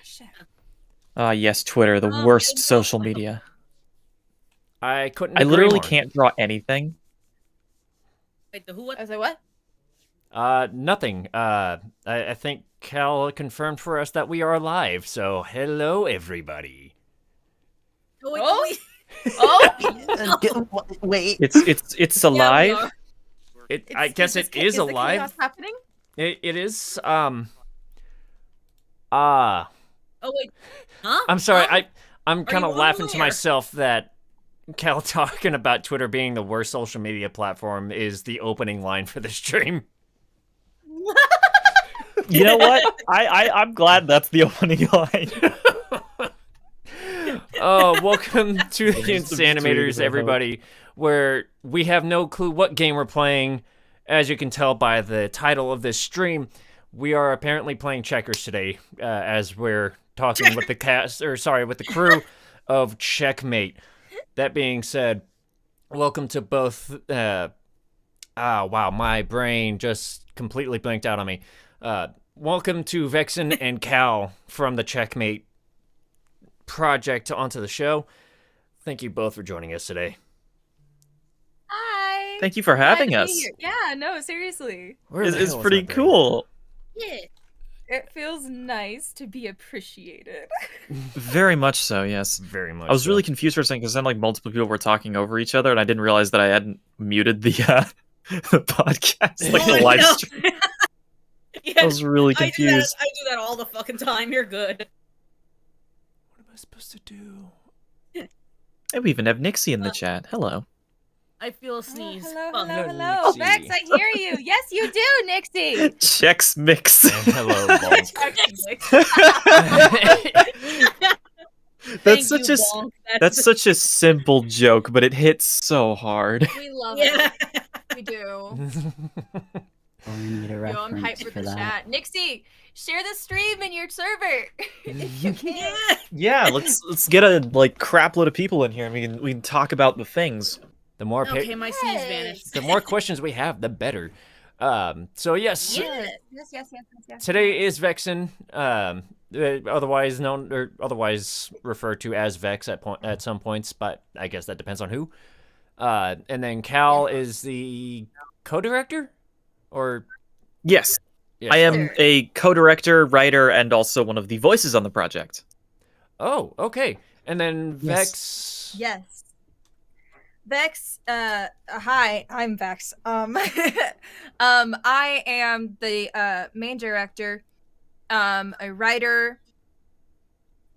shit. Ah, yes, Twitter, the worst social media. I couldn't I agree literally more. can't draw anything. Wait, the who? What? I was like, what? Nothing. I think Cal confirmed for us that we are live, so hello, everybody. Oh, wait, Oh? wait. Oh! Wait. It's Yeah, we alive. are. I guess it is the alive. chaos happening? It is. Oh wait. Huh? I'm sorry. Huh? I'm kind you of on laughing to where? myself that Cal talking about Twitter being the worst social media platform is the opening line for the stream. You know what? I'm glad that's the opening line. Oh, welcome to the There's some stream Insanimators, that I everybody, where we have no clue what game we're playing. As you can tell by the title of this stream, we are apparently playing checkers today, as we're talking with the with the crew of Checkmate. That being said, welcome to both. Wow, my brain just completely blanked out on me. Welcome to Vexen and Cal from the Checkmate project onto the show. Thank you both for joining us today. Hi. Thank you for Glad having to be us. here. Yeah, no, seriously. Where the It's hell is pretty my brain? cool. Yeah. It feels nice to be appreciated. Very much so, yes. Very much. I was so. really confused for a second because then like multiple people were talking over each other, and I didn't realize that I hadn't muted the the podcast, like the Oh, live no. stream. Yeah, I was really I do confused. that all the fucking time. You're good. What am I supposed to do? And we even have Nixie in the chat. Hello. I feel a sneeze. Hello, Fuck. hello, Hello, hello. Nixie. Vex, I hear you. Yes, you do, Nixie. Chex Mix. And hello, Bonk. That's Thank such you, a Bonk. that's such a simple joke, but it hits so hard. We love Yeah. it. We do. We need a Yo, I'm reference hyped for for the that. chat. Nixie, share the stream in your server. if you can. Yeah. Yeah, let's get a like crap load of people in here, and we can talk about the things. The more Okay, my sneeze vanished. the more questions we have, the better. So yes, Yeah. Yes. today is Vexen, otherwise known or otherwise referred to as Vex at some points, but I guess that depends on who. And then Cal is the co-director, or Yes, yes. I am Sure. a co-director, writer, and also one of the voices on the project. Oh, okay. And then Yes. Vex. Yes. Vex, hi, I'm Vex. I am the main director, a writer,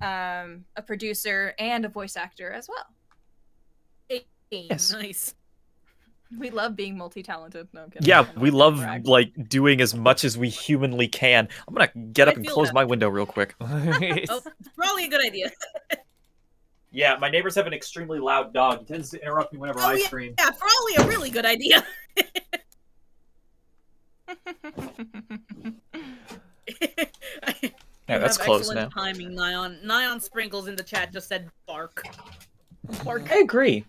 a producer, and a voice actor as well. Yes. Nice. We love being multi-talented. No, I'm kidding. Yeah, I'm not we gonna love brag. like doing as much as we humanly can. I'm gonna get I up and feel close that. my window real quick. Oh, probably a good idea. Yeah, my neighbors have an extremely loud dog. He tends to interrupt me whenever Oh, yeah. stream. Yeah, probably a really good idea. Yeah, that's closed excellent now. timing, Nyan. Nyan Sprinkles in the chat just said bark. Bark. I agree.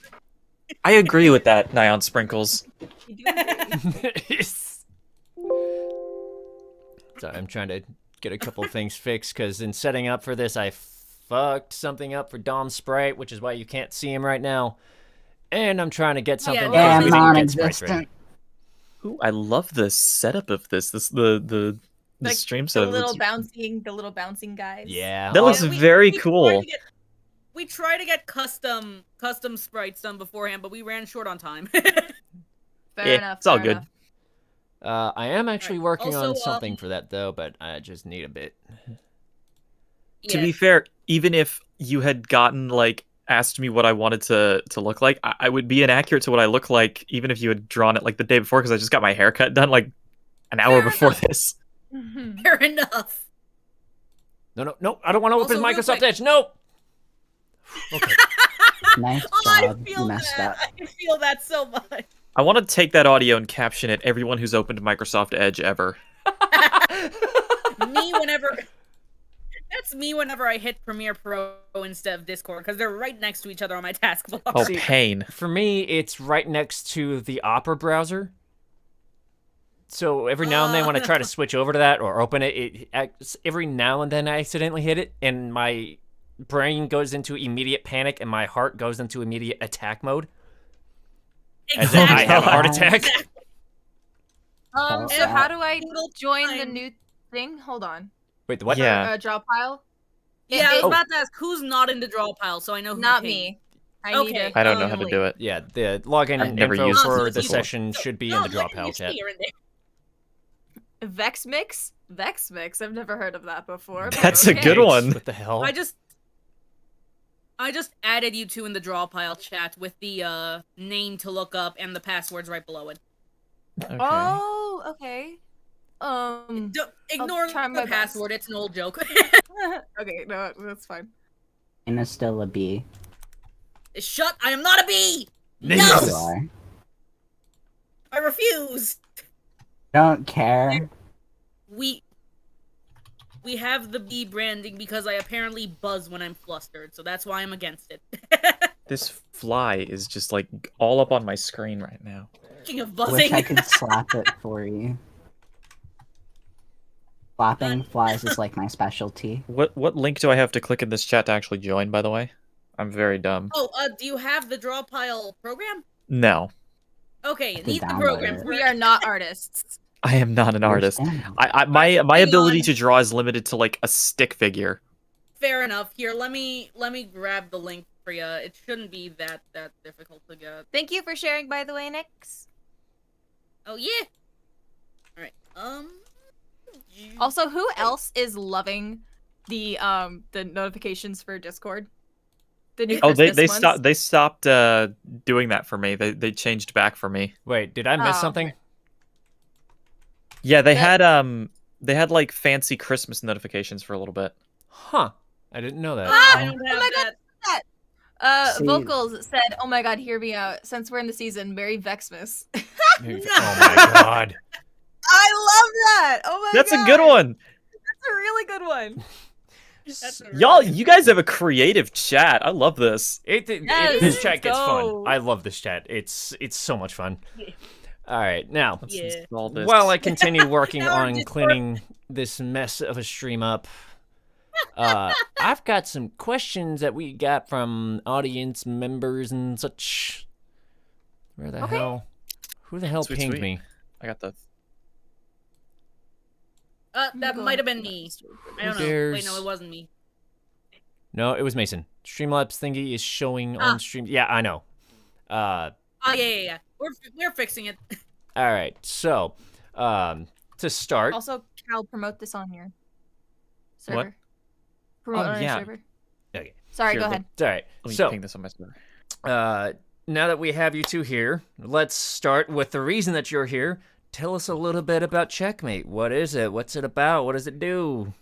I agree with that, Nyan Sprinkles. You do agree. So I'm trying to get a couple things fixed because in setting up for this, I fucked something up for Dom Sprite, which is why you can't see him right now. And I'm trying to get something Yeah, because we didn't get sprites ready. non-existent. Ooh, I love the setup of this. The Like, stream the setup. little looks- bouncing guys. Yeah. That looks Yeah, very we cool. tried to get- We try to get custom sprites done beforehand, but we ran short on time. Fair enough. it's all fair good. enough. I am actually Right. working on Also, something for that though, but I just need a bit. To Yeah. be fair, even if you had gotten like asked me what I wanted to look like, I would be inaccurate to what I look like, even if you had drawn it like the day before, because I just got my haircut done like an hour Fair before enough. this. Fair enough. No, I don't want to open Also, real Microsoft quick- Edge. No. Okay. Nice I job. feel You messed that. up. I feel that so much. I want to take that audio and caption it. Everyone who's opened Microsoft Edge ever. Me whenever. That's me whenever I hit Premiere Pro instead of Discord, because they're right next to each other on my taskbar. Oh, See, pain. For me, it's right next to the Opera browser. So every now and then when I try to switch over to that or open it, every now and then I accidentally hit it, and my brain goes into immediate panic, and my heart goes into immediate attack mode. As in I have a heart attack. So how do I join the new thing? Hold on. Wait, what? Yeah. Draw pile? Yeah, I was about to ask who's not in the draw pile, so I know who Not to ping. me. I need Okay. it. I don't know how to do it. Yeah, the login I've never info used for this the before. session should be in the draw pile chat. Vex Mix? Vex Mix? I've never heard of that before. but That's a okay. good one. What the hell? I just added you two in the draw pile chat with the name to look up and the passwords right below it. Okay. Oh, okay. Ignore try my the best. password, it's an old joke. Okay, no, that's fine. And it's still a B. Shut, I am not a bee! Yes, you No! are. I refuse! Don't care. We have the bee branding because I apparently buzz when I'm flustered, so that's why I'm against it. This fly is just like all up on my screen right now. Speaking of Wish buzzing, I could slap it for you. Slapping flies is like my specialty. What link do I have to click in this chat to actually join, by the way? I'm very dumb. do you have the draw pile program? No. Okay, I need could the download program. it. We are not artists. I am not an artist. Understand. My Hang ability on. to draw is limited to like a stick figure. Fair enough. Here, let me grab the link for you. It shouldn't be that difficult to get. Thank you for sharing, by the way, Nix. Oh yeah. All right. Also, who else is loving the notifications for Discord? The new Oh, they Christmas ones? stopped doing that for me. They changed back for me. Wait, did I miss Oh. something? Yeah, they had like fancy Christmas notifications for a little bit. Huh. I didn't know that. I don't have my God. that. See- Vocals said, "Oh my God, hear me out. Since we're in the season, Merry Vexmas." Oh my god. I love that. Oh my That's God, a good one. That's a really good one. That's a Y'all, really- you guys have a creative chat. I love this. Yes, This chat gets go. fun. I love this chat. It's so much fun. Yeah. All right, now Let's Yeah. install this. while I continue working Now we're on just cleaning this mess of a stream up, I've got some questions that we got from audience members and such. Where the Okay. hell? Who the hell Sweet, pinged sweet. me? I got the. That might have been me. I don't know. Wait, dares- no, it wasn't me. No, it was Mason. Streamlabs thingy is showing on stream. Yeah, I know. Oh yeah. We're fixing it. All right. So, to start, Also, Cal, promote this on your server. Promote Oh, on yeah. your server. okay. Sorry, Here, go let- ahead. All right. Let me So, ping this on my server. now that we have you two here, let's start with the reason that you're here. Tell us a little bit about Checkmate. What is it? What's it about? What does it do?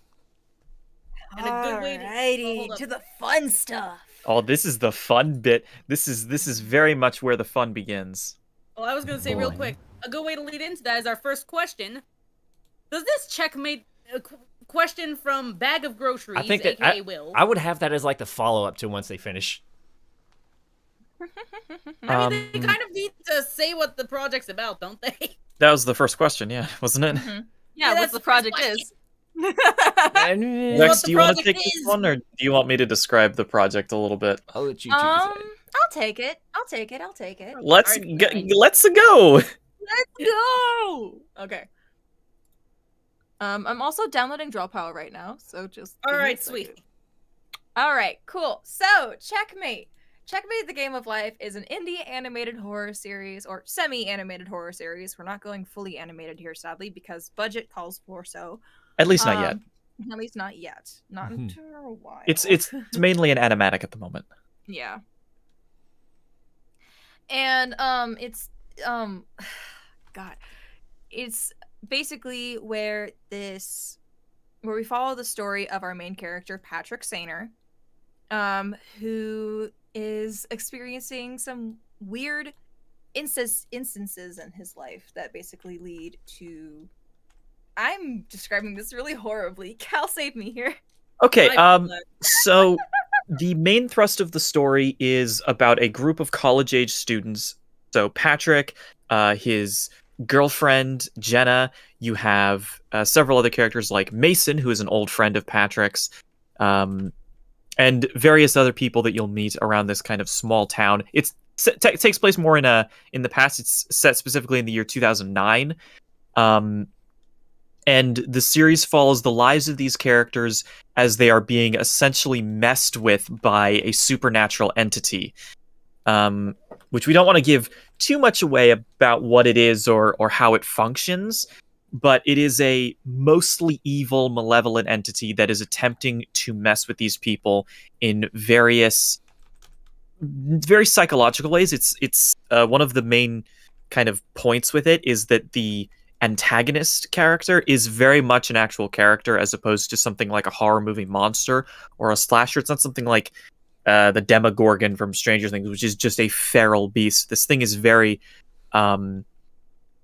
And a good way to- oh, Alrighty, hold up. to the fun stuff. Oh, this is the fun bit. This is very much where the fun begins. Well, I was gonna say real Boy. quick. A good way to lead into that is our first question. Does this checkmate question from Bag of Groceries, I think that aka Will? I would have that as like the follow-up to once they finish. I mean, they kind of need to say what the project's about, don't they? That was the first question, yeah, wasn't it? Yeah, what that's the the first project question. is. Lex, the do you want to project take this is. one, or do you want me to describe the project a little bit? I'll let you two decide. I'll take it. I'll take it. Let's Alright, go. fine. Let's go. Let's go. Okay. I'm also downloading Drawpile right now, so just. give me a Alright, second. sweet. All right, cool. So, Checkmate. Checkmate the Game of Life is an indie animated horror series, or semi-animated horror series. We're not going fully animated here, sadly, because budget calls for so. At least not yet. At least not yet. Not until a while. It's mainly an animatic at the moment. Yeah. And it's God. It's basically where we follow the story of our main character, Patrick Sainer, who is experiencing some weird instances in his life that basically lead to I'm describing this really horribly. Cal, save me here. Okay, I- so the main thrust of the story is about a group of college-age students. So Patrick, his girlfriend Jenna. You have several other characters like Mason, who is an old friend of Patrick's, and various other people that you'll meet around this kind of small town. It takes place more in the past. It's set specifically in the year 2009. And the series follows the lives of these characters as they are being essentially messed with by a supernatural entity, which we don't want to give too much away about what it is or how it functions, but it is a mostly evil, malevolent entity that is attempting to mess with these people in very psychological ways. It's one of the main kind of points with it is that the Antagonist character is very much an actual character as opposed to something like a horror movie monster or a slasher. It's not something like the Demogorgon from Stranger Things, which is just a feral beast. This thing is very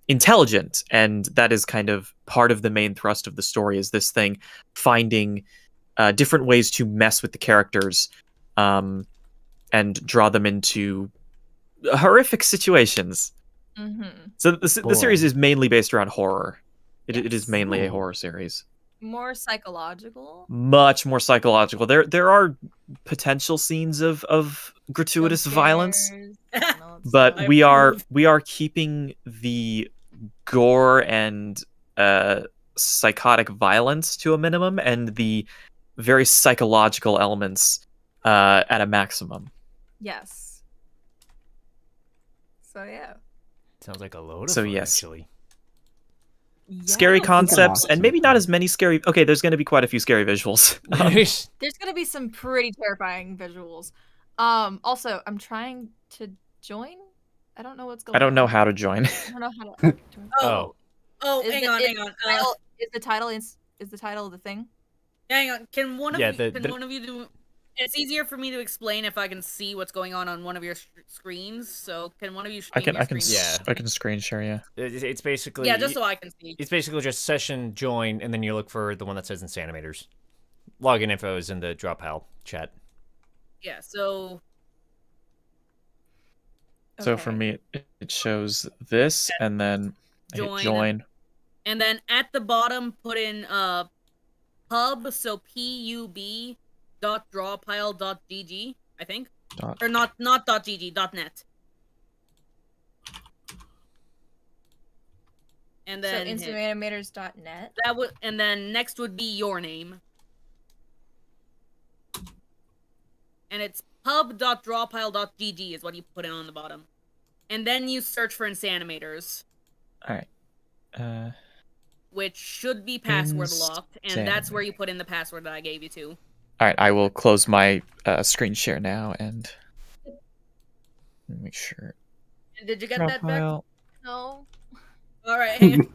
intelligent, and that is kind of part of the main thrust of the story, is this thing finding different ways to mess with the characters and draw them into horrific situations. So the series is mainly based around horror. It is mainly a horror series. More psychological. Much more psychological. There are potential scenes of gratuitous violence, but we are keeping the gore and psychotic violence to a minimum, and the very psychological elements at a maximum. Yes. So yeah. Sounds like a load of So fun, yes. actually. Scary Yes. concepts, and maybe not as many scary. Okay, there's going to be quite a few scary visuals. There's gonna be some pretty terrifying visuals. Also, I'm trying to join. I don't know what's going on. I don't know how to join. I don't know how to join. Oh. Hang on. Is the title of the thing? Hang on. Can one of Yeah, you, the- one of you do? It's easier for me to explain if I can see what's going on one of your screens. So can one of you stream your screen? Yeah. I can screen share. Yeah. It's basically Yeah, just so I can see. It's basically just session join, and then you look for the one that says Insanimators. Login info is in the drop pile chat. Yeah. So. So for me, it shows this, and then I hit join. And then at the bottom, put in pub, so pub .drawpile.gg, I think, or not .gg, .net. And then so Insanimators.net. that would, and then next would be your name, and it's pub.drawpile.gg is what you put in on the bottom, and then you search for Insanimators. All right. Which should be password locked, and that's where you put in the password that I gave you to. All right, I will close my screen share now and make sure. Did you get that back? No. All right. Hang on.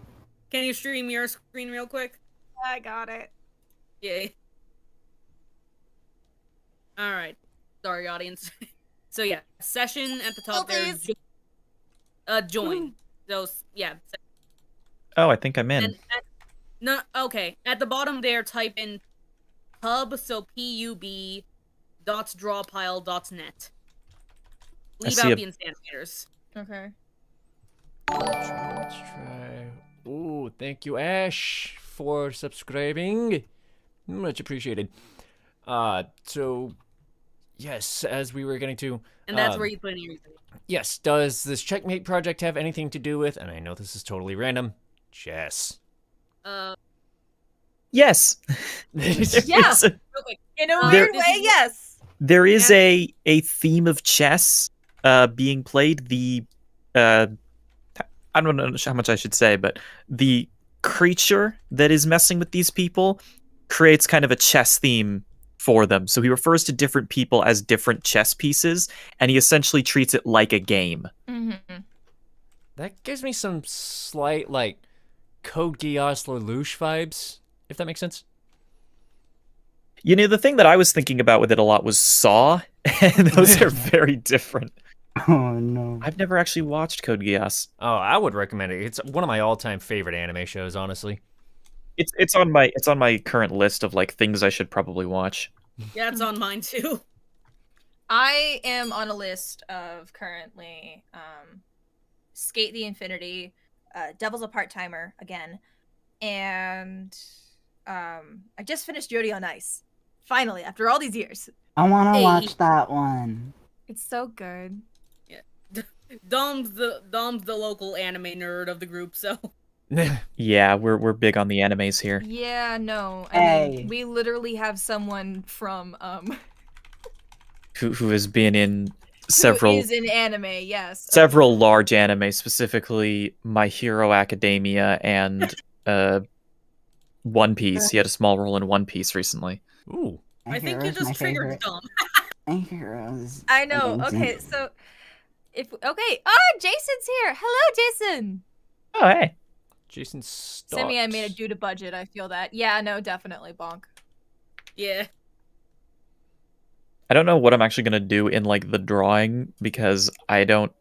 Can you stream your screen real quick? I got it. Yay. All right. Sorry, audience. So yeah, session at the top there. Join. Those yeah. Oh, I think I'm in. No, okay. At the bottom there, type in pub, so pub.drawpile.net. Leave out the Insanimators. Okay. Let's try. Ooh, thank you, Ash, for subscribing. Much appreciated. So, yes, as we were getting to... And that's where you put in your username. Yes, does this Checkmate project have anything to do with, and I know this is totally random, chess? Yes. Yeah. In a weird way, yes. There is a theme of chess being played. The I don't know how much I should say, but the creature that is messing with these people creates kind of a chess theme for them. So he refers to different people as different chess pieces, and he essentially treats it like a game. Mm-hmm. That gives me some slight, like, Code Geass Lelouch vibes, if that makes sense. You know, the thing that I was thinking about with it a lot was Saw, and those are very different. Oh no. I've never actually watched Code Geass. Oh, I would recommend it. It's one of my all-time favorite anime shows, honestly. It's on my current list of like things I should probably watch. Yeah, it's on mine too. I am on a list of currently Skate the Infinity, Devil's a part-timer again, and I just finished Jody on Ice. Finally, after all these years. I want to Hey. watch that one. It's so good. Dom's the local anime nerd of the group, so Yeah, we're big on the animes here. Yeah, no. I Hey. mean, we literally have someone from Who has been in who several is in anime, yes. several large anime, specifically My Hero Academia and One Piece. He had a small role in One Piece recently. Ooh. My I think you Hero's my just triggered favorite. Dom. My Hero's I know. amazing. Okay, so Jason's here. Hello, Jason. Oh, hey. Jason Stott. Semi, I made it due to budget. I feel that. Yeah, no, definitely bonk. Yeah. I don't know what I'm actually gonna do in like the drawing because I don't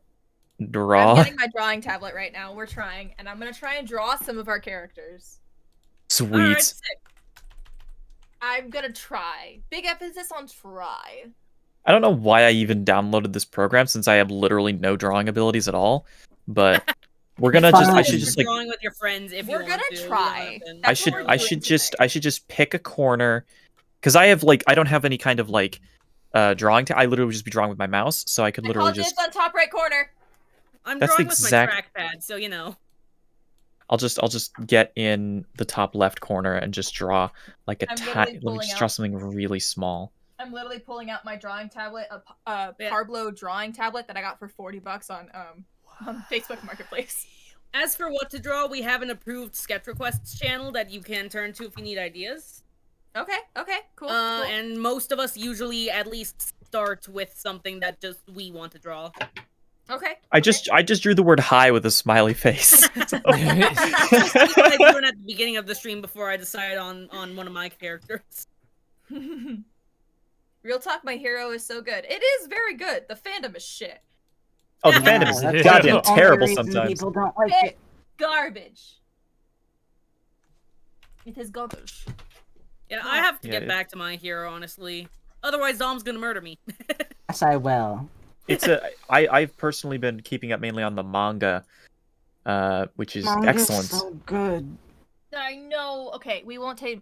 draw. I'm getting my drawing tablet right now. We're trying, and I'm gonna try and draw some of our characters. Sweet. Alright, sick. I'm gonna try. Big emphasis on try. I don't know why I even downloaded this program since I have literally no drawing abilities at all. But we're gonna Fine. just I should You're just like drawing with your friends if We're you want gonna to. You don't try. have to- That's what we're doing today. I should just pick a corner because I have like I don't have any kind of like drawing. I literally would just be drawing with my mouse, so I could I literally call dibs just on top right corner. I'm That's the drawing with exact- my trackpad, so you know. I'll just get in the top left corner and just draw like a I'm literally let me pulling just out- draw something really small. I'm literally pulling out my drawing tablet, a Yeah. Parblo drawing tablet that I got for $40 on Facebook Marketplace. As for what to draw, we have an approved sketch requests channel that you can turn to if you need ideas. Okay, cool. cool. And most of us usually at least start with something that just we want to draw. Okay. I just drew the word hi with a smiley face. That's what I do at the beginning of the stream before I decide on one of my characters. Real talk, My Hero is so good. It is very good. The fandom is shit. Oh, the Yeah, fandom is that's goddamn the only terrible reason sometimes. People don't like It- it. Garbage. It is garbage. Yeah, I have to Yeah, get it- back to my hero, honestly. Otherwise, Dom's gonna murder me. Yes, I will. I've personally been keeping up mainly on the manga, which is Manga's excellent. so good. I know. Okay, we won't say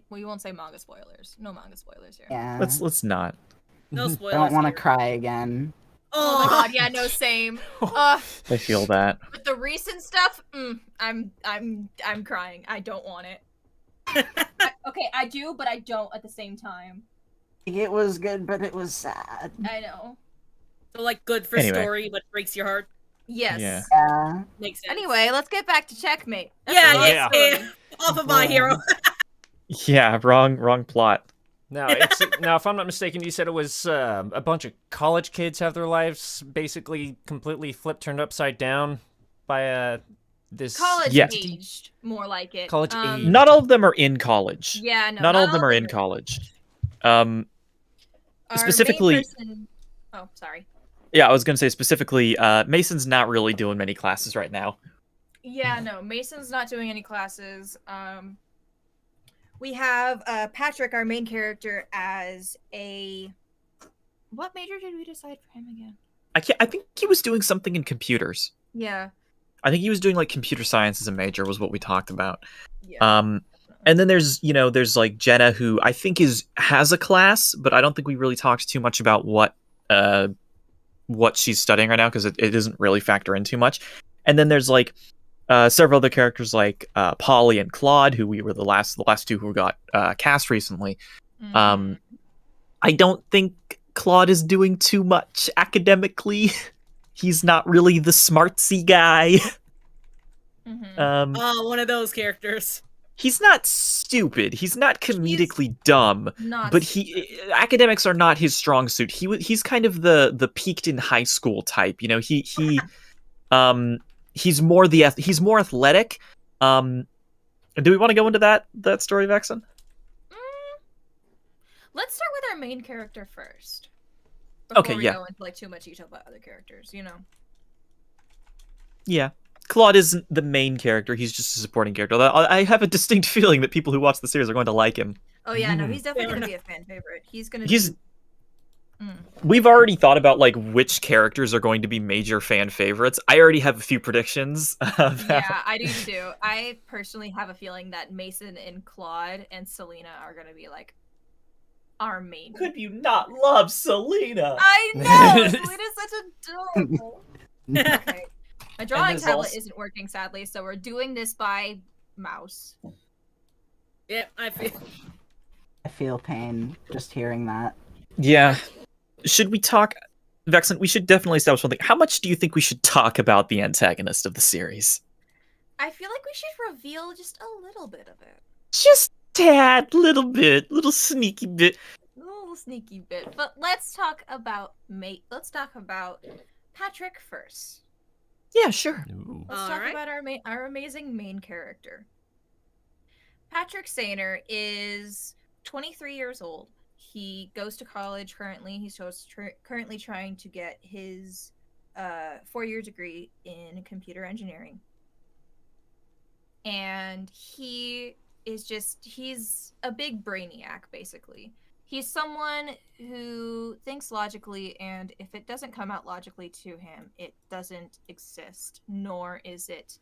manga spoilers. No manga spoilers here. Yeah. Let's not. No I spoilers. don't want to here. cry again. Oh my god, yeah, no, same. I feel that. With the recent stuff, I'm crying. I don't want it. Okay, I do, but I don't at the same time. It was good, but it was sad. I know. So, like, good for Anyway. story, but breaks your heart. Yes. Yeah. Yeah. Makes sense. Anyway, let's get back to Checkmate. That's Yeah, a long yeah. story. Off of my hero. Yeah, wrong plot. Now, now, if I'm not mistaken, you said it was a bunch of college kids have their lives basically completely flipped, turned upside down by this College Yes. aged, more like it. College age. Not all of them are in college. Yeah, no. Not all of them are in college. Our main Specifically- person- Oh, sorry. Yeah, I was gonna say specifically, Mason's not really doing many classes right now. Yeah, no. Mason's not doing any classes. We have Patrick, our main character, as a. What major did we decide for him again? I think he was doing something in computers. Yeah. I think he was doing like computer science as a major was what we talked about. Yeah. And then there's like Jenna who I think has a class, but I don't think we really talked too much about what she's studying right now because it doesn't really factor in too much. And then there's like several other characters like Polly and Claude, who we were the last two who got cast recently. Mhm. I don't think Claude is doing too much academically. He's not really the smartsy guy. Mhm. One of those characters. He's not stupid. He's not comedically dumb. Not. But academics are not his strong suit. He's kind of the peaked in high school type. You know, he's more athletic. Do we want to go into that story, Vexen? Let's start with our main character first. Okay, Before we yeah. go into like too much detail about other characters, you know. Yeah. Claude isn't the main character. He's just a supporting character. Although I have a distinct feeling that people who watch the series are going to like him. Oh yeah, no, Mhm. he's definitely Fair gonna be a fan favorite. He's gonna. He's We've already thought about like which characters are going to be major fan favorites. I already have a few predictions. Yeah, I do too. I personally have a feeling that Mason and Claude and Selena are gonna be like our main. Could you not love Selena? I know! Selena's such adorable. Okay. My drawing there's tablet also- isn't working, sadly, so we're doing this by mouse. Yep, I feel pain just hearing that. Yeah. Should we talk, Vexen? We should definitely establish something. How much do you think we should talk about the antagonist of the series? I feel like we should reveal just a little bit of it. Just tad, little bit, little sneaky bit. A little sneaky bit. But let's talk about Let's talk about Patrick first. Yeah, sure. Ooh. Let's talk about our amazing main character. Patrick Sainer is 23 years old. He goes to college currently. He's currently trying to get his 4-year degree in computer engineering. And he's a big brainiac, basically. He's someone who thinks logically, and if it doesn't come out logically to him, it doesn't exist, nor is it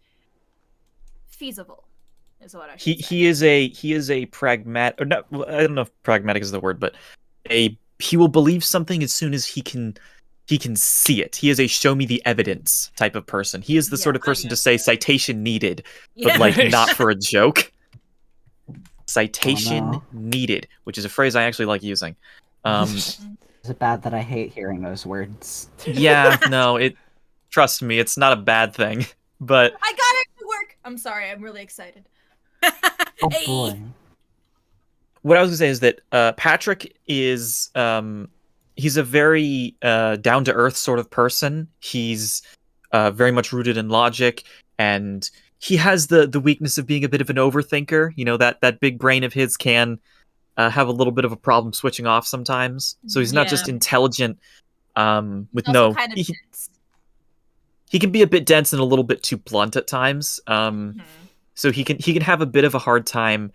feasible. Is what I should say. He is a pragmatic, or not, I don't know if pragmatic is the word, but he will believe something as soon as he can see it. He is a show me the evidence type of person. He is the sort of person to say citation needed, but like not for a joke. Citation needed, which is a phrase I actually like using. Is it bad that I hate hearing those words? Yeah, no, trust me, it's not a bad thing. But I got it to work. I'm sorry, I'm really excited. Oh boy. what I was gonna say is that Patrick is he's a very down to earth sort of person. He's very much rooted in logic, and he has the weakness of being a bit of an overthinker. You know, that big brain of his can have a little bit of a problem switching off sometimes. So he's not just intelligent with Also kind of dense. He can be a bit dense and a little bit too blunt at times. So he can have a bit of a hard time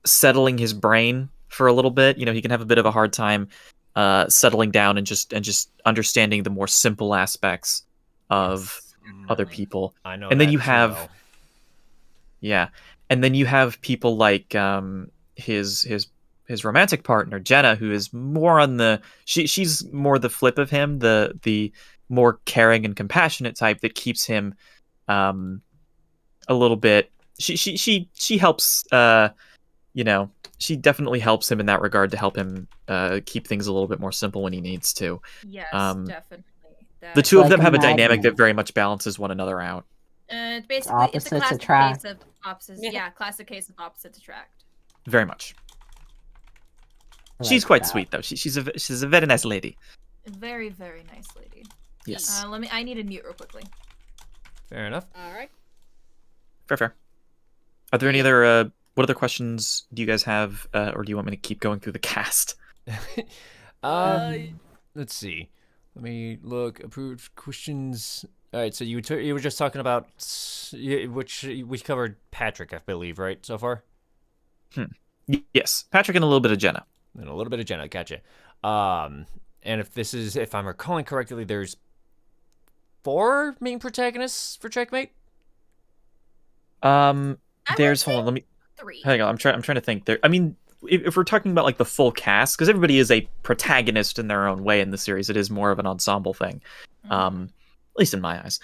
settling his brain for a little bit. You know, he can have a bit of a hard time settling down and just understanding the more simple aspects of other people. I know. And then that you too have well. Yeah. And then you have people like his romantic partner, Jenna, who is more on she's more the flip of him, the more caring and compassionate type that keeps him a little bit. She helps you know, she definitely helps him in that regard to help him keep things a little bit more simple when he needs to. Yes, definitely. The two of them Like have a a dynamic magnet. that very much balances one another out. Basically, it's a Opposites classic attract. case of opposites. Yeah, classic case of opposites attract. Very much. I She's like quite that. sweet though. She's a very nice lady. Very, very nice lady. Yes. I need to mute real quickly. Fair enough. All right. Fair. Are there any other what other questions do you guys have, or do you want me to keep going through the cast? Let's see. Let me look. Approved questions. All right. So you were just talking about which we covered Patrick, I believe, right? So far. Yes, Patrick and a little bit of Jenna. And a little bit of Jenna. Gotcha. And if I'm recalling correctly, there's 4 main protagonists for Checkmate. There's hold on, let me 3. hang on. I'm trying to think. There, I mean, if we're talking about like the full cast, because everybody is a protagonist in their own way in the series, it is more of an ensemble thing. At least in my eyes.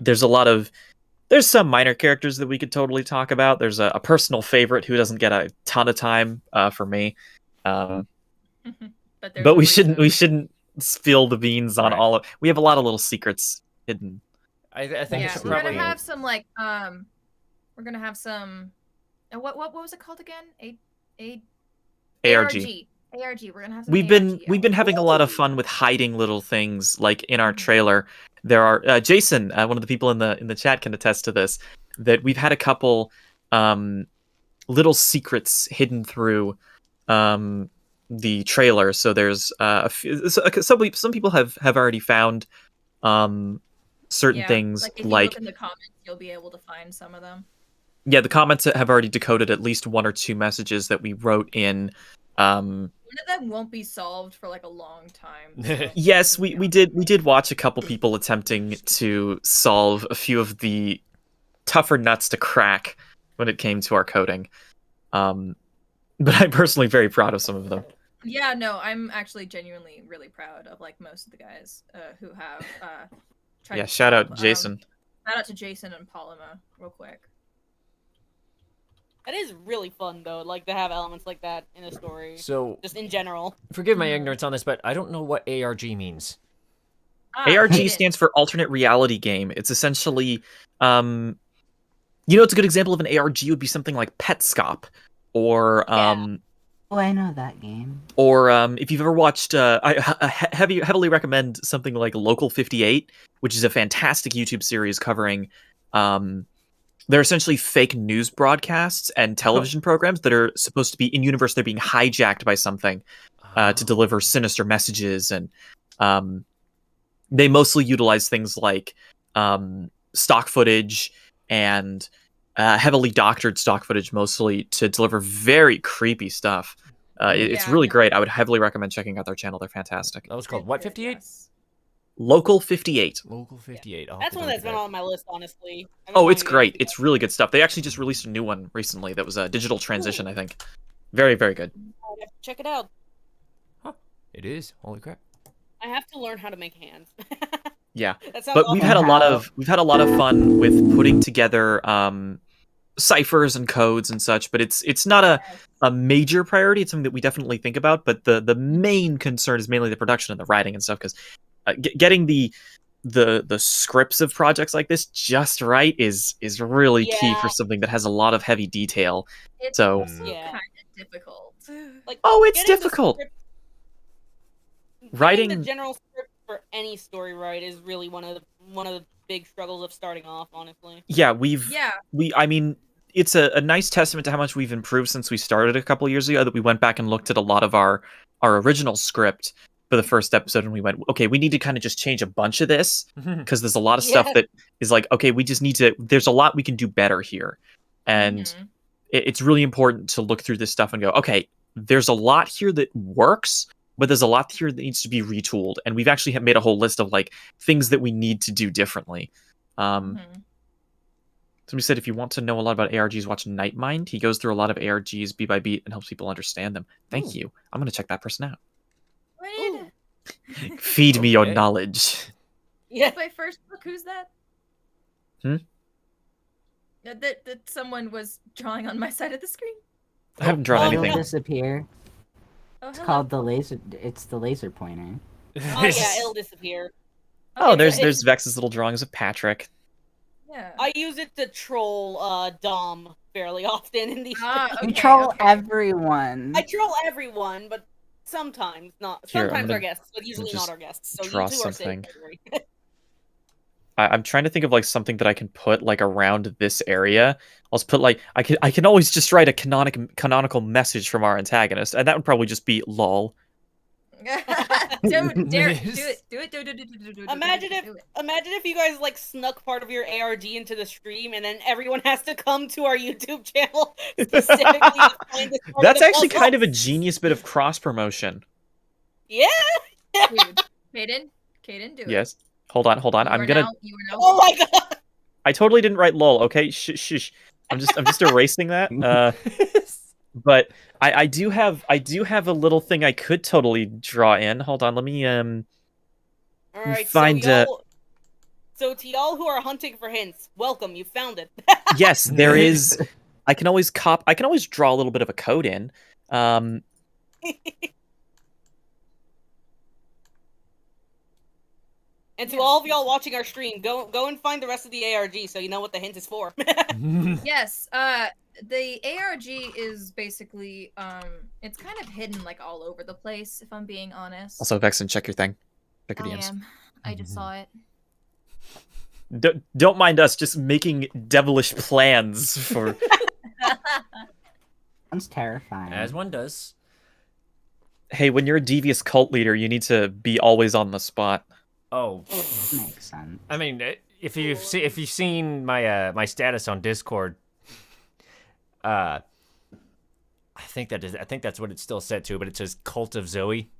There's some minor characters that we could totally talk about. There's a personal favorite who doesn't get a ton of time for me. But we shouldn't spill the beans on Right. all of. We have a lot of little secrets hidden. I think Yeah, it's we're probably gonna have some like we're gonna have some. What was it called again? ARG. ARG. We're gonna have some. We've been having a lot of fun with hiding little things, like in our trailer. There are Jason, one of the people in the chat, can attest to this. That we've had a couple little secrets hidden through the trailer. So there's some people have already found certain things, like if you like look in the comments, you'll be able to find some of them. yeah, the comments have already decoded at least 1 or 2 messages that we wrote in of them won't be solved for like a long time. So Yes, we did watch a couple people attempting to solve a few of the tougher nuts to crack when it came to our coding. But I'm personally very proud of some of them. Yeah, no, I'm actually genuinely really proud of like most of the guys who have tried Yeah, to shout out solve. Jason. Shout out to Jason and Paloma, real quick. That is really fun though, like to have elements like that in a story. So, Just in general. forgive my ignorance on this, but I don't know what ARG means. ARG Hayden. stands for alternate reality game. It's essentially, it's a good example of an ARG would be something like Petscop, or Oh, I know that game. or if you've ever watched, I heavily recommend something like Local 58, which is a fantastic YouTube series covering, they're essentially fake news broadcasts and television programs that are supposed to be in universe. They're being hijacked by something to deliver sinister messages, and they mostly utilize things like stock footage and heavily doctored stock footage, mostly to deliver very creepy stuff. It's Yeah, really no. great. I would heavily recommend checking out their channel. They're fantastic. That was called what, 58? Yes. Local 58. Local 58. I'll have That's to one look that's at been that. on my list, honestly. I've been Oh, wanting it's to get great. into It's really good stuff. They actually just released a new one recently that was a digital transition, I think. Very, very good. that. I have to check it out. It is. Holy crap. I have to learn how to make hands. Yeah. That sounds But awful. we've had a lot of fun with putting together ciphers and codes and such, but it's not a major priority. It's something that we definitely think about, but the main concern is mainly the production and the writing and stuff, because getting the scripts of projects like this just right is really key for Yeah. something that has a lot of heavy detail. It's So also Yeah. kind of difficult. Like, oh, it's getting the difficult. script- getting Writing the general script for any story right is really one of the big struggles of starting off, honestly. yeah, I mean, it's a nice testament to how much we've improved since we started a couple years ago, that we went back and looked at a lot of our original script for the first episode, and we went, okay, we need to kind of just change a bunch of this, because there's a lot of stuff Yeah. that is like, okay, we just need to, there's a lot we can do better here. And Mhm. it's really important to look through this stuff and go, okay, there's a lot here that works, but there's a lot here that needs to be retooled. And we've actually made a whole list of like things that we need to do differently. Mhm. Somebody said if you want to know a lot about ARGs, watch Nightmind. He goes through a lot of ARGs beat by beat and helps people understand them. Thank Ooh. you. I'm going to check that person out. Wait, Feed me your Okay. knowledge. Yeah. my first book. Who's that? Hmm? That someone was drawing on my side of the screen. I haven't drawn Oh, It'll anything. no. disappear. Oh, It's hello. called the laser. It's the laser pointer. Oh yeah, it'll disappear. Oh, Okay, there's Vex's little drawings of Patrick. yeah. I use it to troll Dom fairly often in these. Ah, streams. You okay, troll okay. everyone. I troll everyone, but sometimes not. Here, I'm Sometimes gonna our guests, but usually just not our guests. So draw you two are safe. something. don't worry. I'm trying to think of like something that I can put like around this area. I'll just put like I can always just write a canonical message from our antagonist, and that would probably just be lol. Don't dare do it. Imagine if you guys like snuck part of your ARG into the stream, and then everyone has to come to our YouTube channel specifically to find this part That's of the actually puzzle. kind of a genius bit of cross promotion. Yeah. Dude, Caden, do it. Yes. Hold on. You I'm are gonna. now- you are now. Oh my god. I totally didn't write lol. Okay, shush. I'm just erasing that. But I do have a little thing I could totally draw in. Hold on, let me All right. find, So to y'all who are hunting for hints, welcome. You found it. yes, there is. I can always draw a little bit of a code in. And to all of y'all watching our stream, go and find the rest of the ARG so you know what the hint is for. Yes, the ARG is basically it's kind of hidden like all over the place, if I'm being honest. Also, Vexen, check your thing. Check your I DMs. am. I just saw it. Don't mind us just making devilish plans for. Sounds terrifying. As one does. Hey, when you're a devious cult leader, you need to be always on the spot. Oh, Makes sense. I mean, if you've seen my my status on Discord, I think that's what it's still set to, but it says Cult of Zoe,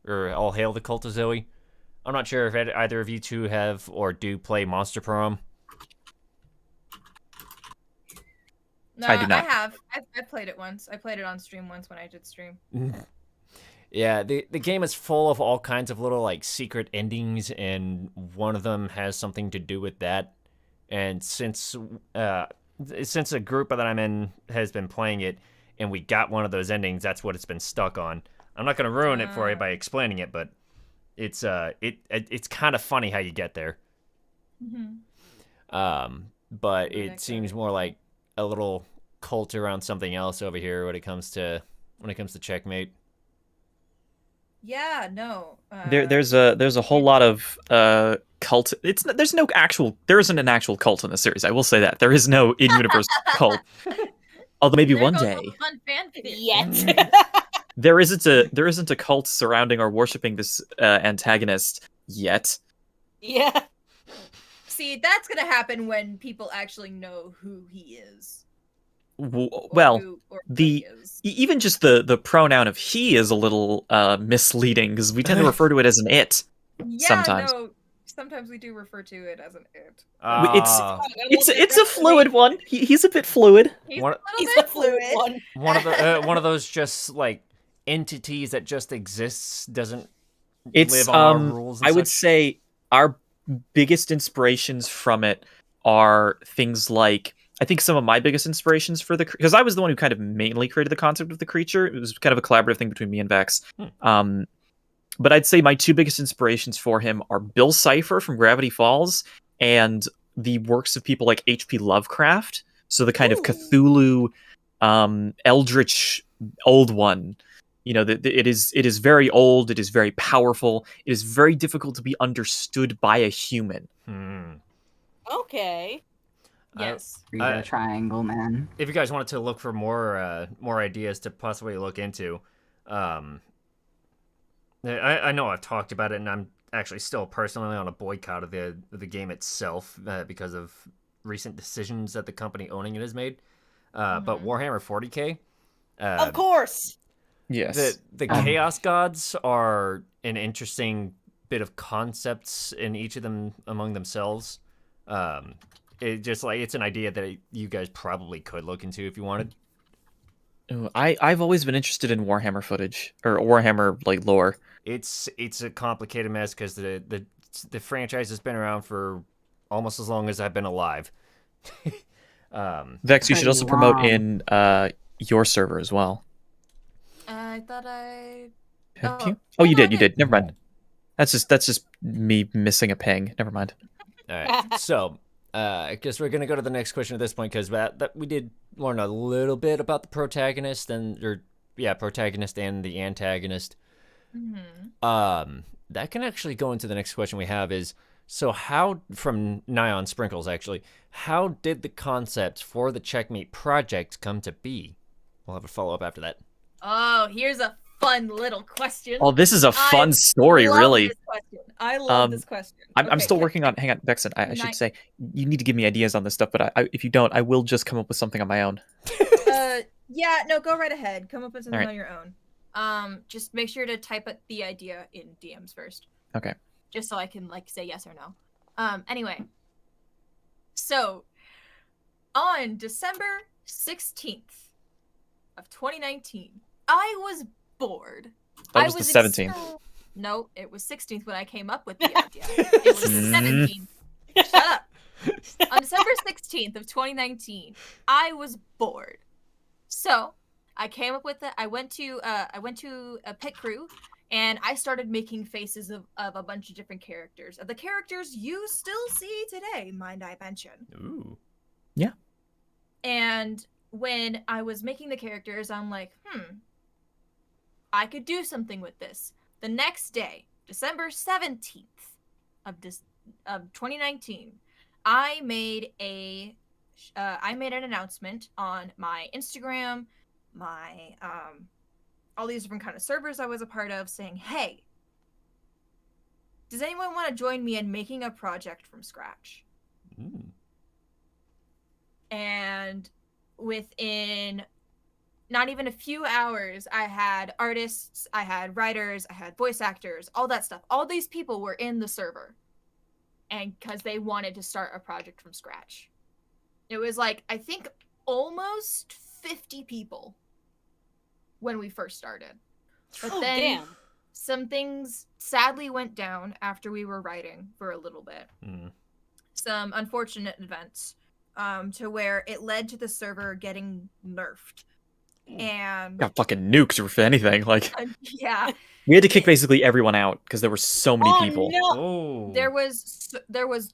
or All Hail the Cult of Zoe. I'm not sure if either of you two have or do play Monster Prom. No, I do not. I have. I played it once. I played it on stream once when I did stream. Yeah, the game is full of all kinds of little like secret endings, and one of them has something to do with that. And since a group that I'm in has been playing it, and we got one of those endings, that's what it's been stuck on. I'm not gonna ruin it for you by explaining it, but it's kind of funny how you get there. But it seems more like a little cult around something else over here when it comes to Checkmate. Yeah, no. There's a whole lot of cult. There isn't an actual cult in the series. I will say that there is no in-universe cult. Although maybe There one goes day all the fun fan theory. Yet. there isn't a cult surrounding or worshiping this antagonist yet. Yeah. See, that's gonna happen when people actually know who he is. Well, Or the he is. even just the pronoun of he is a little misleading because we tend to refer to it as an it. Yeah, sometimes. no. Sometimes we do refer to it as an it. It's a fluid one. He's a bit fluid. He's One- a little He's bit a fluid fluid. one. one of those just like entities that just exists, doesn't It's live on our rules. And I would such. say our biggest inspirations from it are things like, I think some of my biggest inspirations for because I was the one who kind of mainly created the concept of the creature. It was kind of a collaborative thing between me and Vex. But I'd say my two biggest inspirations for him are Bill Cipher from Gravity Falls and the works of people like H.P. Lovecraft. So the kind of Cthulhu, eldritch old one. You know, it is very old. It is very powerful. It is very difficult to be understood by a human. Okay. Yes. Reader triangle, man. If you guys wanted to look for more ideas to possibly look into, I know I've talked about it, and I'm actually still personally on a boycott of the game itself because of recent decisions that the company owning it has made. But Warhammer 40K, Of course. Yes. the Chaos Gods are an interesting bit of concepts in each of them among themselves. It's an idea that you guys probably could look into if you wanted. I've always been interested in Warhammer footage or Warhammer like lore. It's a complicated mess because the franchise has been around for almost as long as I've been alive. Vex, you should also promote Wow. in your server as well. I thought I. Have Oh. you? Oh, you No, I did. You did. Never mind. That's just me missing a ping. Never mind. All right, so I guess we're gonna go to the next question at this point because that we did learn a little bit about the protagonist protagonist and the antagonist. That can actually go into the next question we have is, so how, from Nyan Sprinkles actually, how did the concept for the Checkmate project come to be? We'll have a follow-up after that. Oh, here's a fun little question. Oh, this is a fun story, love really. This question. I love this question. I'm Okay, still working on. Hang on, Vexen. I should say you need to give me ideas on this stuff, but if you don't, I will just come up with something on my own. Yeah, no, go right ahead. Come up with something Alright. on your own. Just make sure to type the idea in DMs first. Okay. Just so I can say yes or no. Anyway. So, on December 16th of 2019, I was bored. That was the 17th. No, it was 16th when I came up with the idea. It was 17th. Shut up. On December 16th of 2019, I was bored. So, I came up with it. I went to a pit crew, and I started making faces of a bunch of different characters. Of the characters you still see today, mind I mention. Ooh. Yeah. And when I was making the characters, I'm like, I could do something with this. The next day, December 17th of 2019, I made an announcement on my Instagram, my all these different kind of servers I was a part of, saying, hey, does anyone want to join me in making a project from scratch? And within not even a few hours, I had artists, I had writers, I had voice actors, all that stuff. All these people were in the server. And because they wanted to start a project from scratch. It was like, I think almost 50 people when we first started. But then damn. some things sadly went down after we were writing for a little bit. Some unfortunate events to where it led to the server getting nerfed. And Got fucking nuked, or if anything. Like, yeah, we had to kick basically everyone out because there were so many people. No. Oh. there was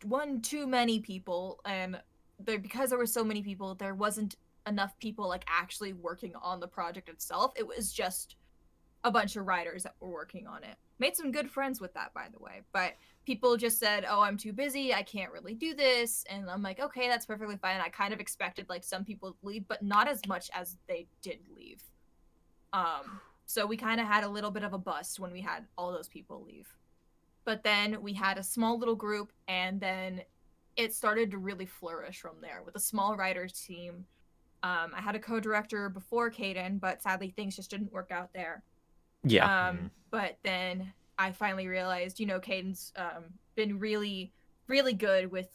one too many people, and because there were so many people, there wasn't enough people like actually working on the project itself. It was just a bunch of writers that were working on it. Made some good friends with that, by the way, but people just said, oh, I'm too busy, I can't really do this. And I'm like, okay, that's perfectly fine. I kind of expected like some people to leave, but not as much as they did leave. So we kind of had a little bit of a bust when we had all those people leave. But then we had a small little group, and then it started to really flourish from there with a small writers team. I had a co-director before Caden, but sadly things just didn't work out there. Yeah. But then I finally realized, you know, Caden's been really, really good with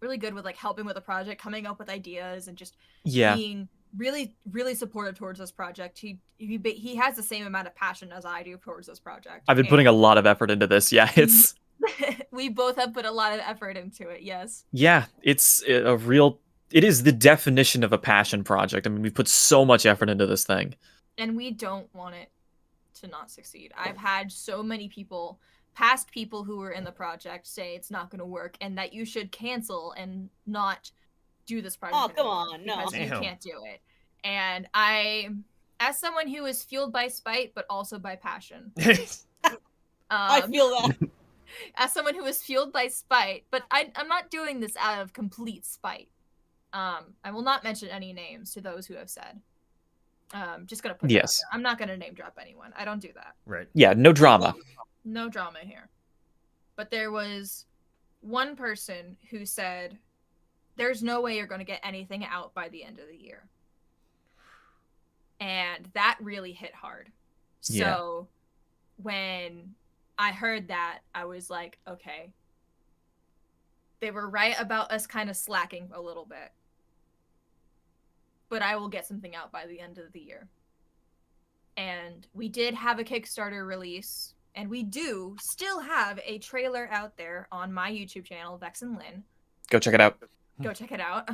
like helping with the project, coming up with ideas, and just being really, really supportive towards this project. He has the same amount of passion as I do towards this project. I've been putting a lot of effort into this. Yeah, it's we both have put a lot of effort into it. Yes. yeah, it's a real. It is the definition of a passion project. I mean, we put so much effort into this thing, and we don't want it to not succeed. I've had so many people, past people who were in the project, say it's not going to work and that you should cancel and not do this project. Oh, come anymore on, no. because you can't do it. And I, as someone who is fueled by spite but also by passion, I feel that. as someone who is fueled by spite, but I'm not doing this out of complete spite. I will not mention any names to those who have said. Just gonna put that out there. I'm not gonna name drop anyone. I don't do that. Right. Yeah, no drama. No drama here. But there was one person who said, there's no way you're gonna get anything out by the end of the year. And that really hit hard. Yeah. So when I heard that, I was like, okay. They were right about us kind of slacking a little bit. But I will get something out by the end of the year. And we did have a Kickstarter release, and we do still have a trailer out there on my YouTube channel, Vex and Lynn. Go check it out. Go check it out.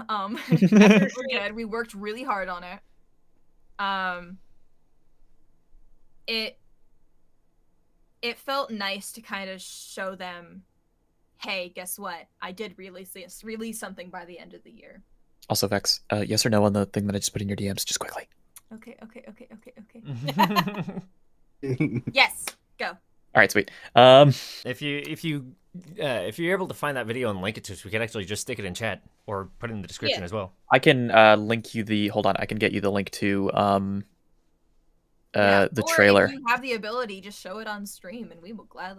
We're good. We worked really hard on it. It felt nice to kind of show them, hey, guess what? I did release something by the end of the year. Also, Vex, yes or no on the thing that I just put in your DMs, just quickly. Okay. Yes, go. All right, sweet. If you're able to find that video and link it to us, we could actually just stick it in chat or put it in the description as well. I can link you the. Hold on, I can get you the link to the trailer. If you have the ability, just show it on stream, and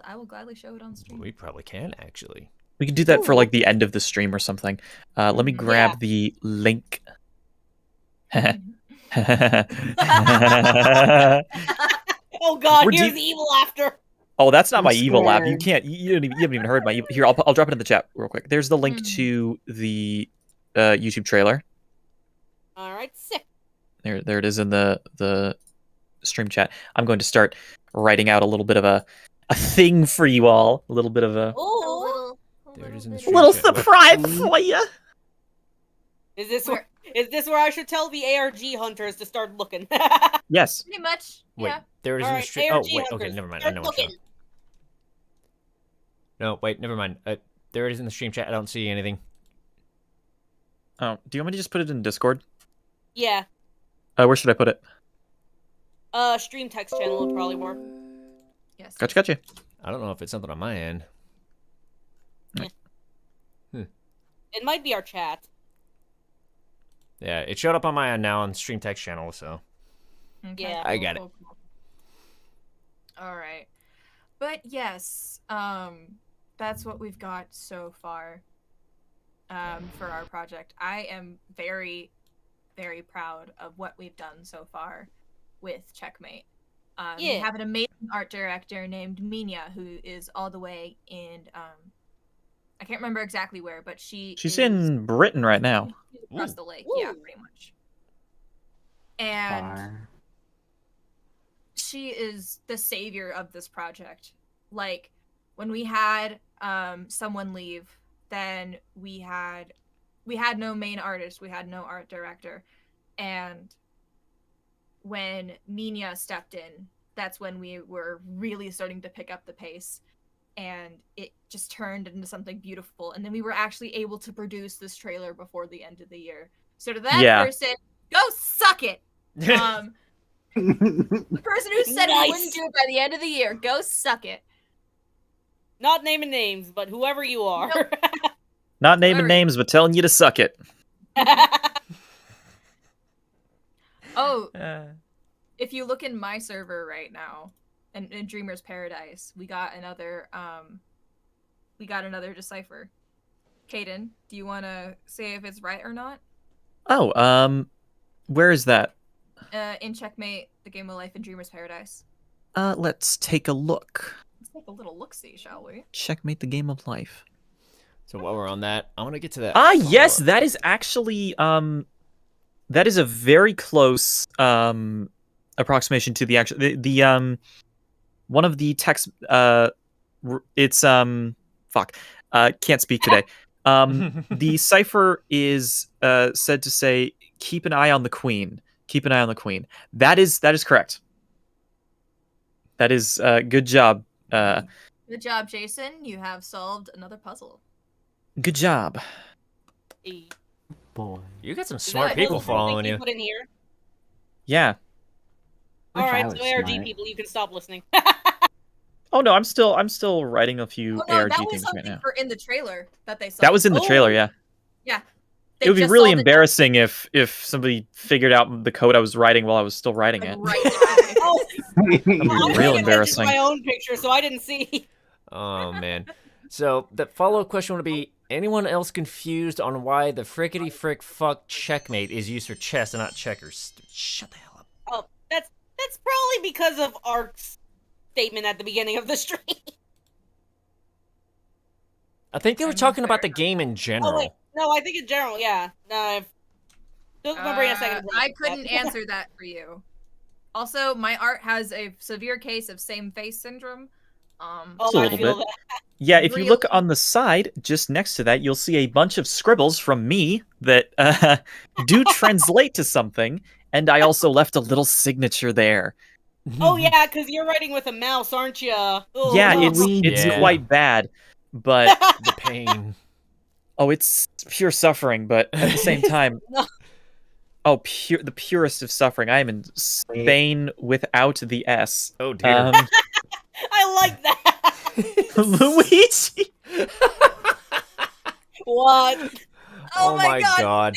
I will gladly show it on stream. We probably can actually. We can do that for like the end of the stream or something. Let me grab the link. Oh god, here's the evil laughter. Oh, that's not my evil laugh. You scared. can't. You haven't even heard my evil. Here, I'll drop it in the chat real quick. There's the link to the YouTube trailer. All right, sick. There it is in the stream chat. I'm going to start writing out a little bit of a thing for you all. A little bit of a There it is in the bit. stream little chat. surprise for you. Is this where I should tell the ARG hunters to start looking? Yes. Pretty much. Wait, Yeah. there it is All in right, the stream. Oh, ARG wait. Okay, hunters, never mind. I start know what you're looking. No, wait, never mind. There it is in the stream chat. I don't see anything. Oh, do you want me to just put it in Discord? Yeah. Where should I put it? Stream text channel would probably work. Yes. Gotcha. I don't know if it's something on my end. It might be our chat. Yeah, it showed up on my end now on stream text channel, so. Okay, Yeah. I got it. Cool. All right. But yes, that's what we've got so far for our project. I am very, very proud of what we've done so far with Checkmate. Yeah. We have an amazing art director named Minya, who is all the way in I can't remember exactly where, but she's She's in Britain right now. across the lake. Ooh. Yeah, pretty much. And Far. she is the savior of this project. Like, when we had someone leave, then we had no main artist, we had no art director, and when Minya stepped in, that's when we were really starting to pick up the pace, and it just turned into something beautiful. And then we were actually able to produce this trailer before the end of the year. So to that person, go suck it. The person who said we wouldn't do it by the end of the year, go suck it. Not naming names, but whoever you are. Nope. Not naming names, but telling you to suck it. Oh, if you look in my server right now, in Dreamer's Paradise, we got another Decipher. Caden, do you want to say if it's right or not? Oh, where is that? In Checkmate, the Game of Life in Dreamer's Paradise. Let's take a look. Let's take a little look-see, shall we? Checkmate the Game of Life. So while we're on that, I want to get to that. Yes, that is actually that is a very close approximation to the actual the one of the text it's can't speak today. The cipher is said to say keep an eye on the queen. Keep an eye on the queen. That is correct. That is good job. Good job, Jason. You have solved another puzzle. Good job. Boy. You got some Is smart that people a following thing you. Put in here? Yeah. Wish All I right, was so ARG smart. people, you can stop listening. Oh no, I'm still writing a few Oh no, ARG that was things right something now. for in the trailer that they saw. That was in the trailer, Oh. yeah. Yeah. It would be really embarrassing if somebody figured out the code I was writing while I was still writing it. Right. Oh, That'd be I'm real paying attention to embarrassing. my own picture, so I didn't see. Oh man. So the follow-up question would be: anyone else confused on why the frickety frick fuck checkmate is used for chess and not checkers? Shut the hell up. Oh, that's probably because of Ark's statement at the beginning of the stream. I think they were talking about the game in general. Oh wait, no, I think in general, yeah. No, took my brain a second. to I think couldn't that. answer that for you. Also, my art has a severe case of same face syndrome. Oh, Just a I little feel bit. that. Yeah, if you look Really? on the side, just next to that, you'll see a bunch of scribbles from me that do translate to something, and I also left a little signature there. Oh yeah, because you're writing with a mouse, aren't you? Oh, Yeah, no. it's Yeah. quite bad, but The pain. oh, it's pure suffering. But at the same time, oh, the purest of suffering. I am in Spain without the S. Oh dear. I like that. Luigi. What? Oh my god.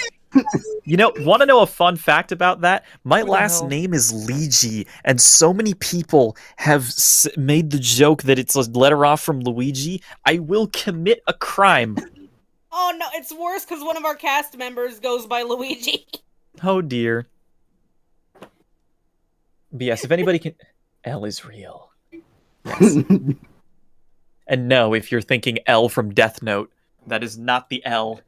You know, want to know a fun fact about that? My What the last hell? name is Luigi, and so many people have made the joke that it's a letter off from Luigi. I will commit a crime. Oh no, it's worse because one of our cast members goes by Luigi. Oh dear. But yes, if anybody can... L is real. Yes. And no, if you're thinking L from Death Note, that is not the L.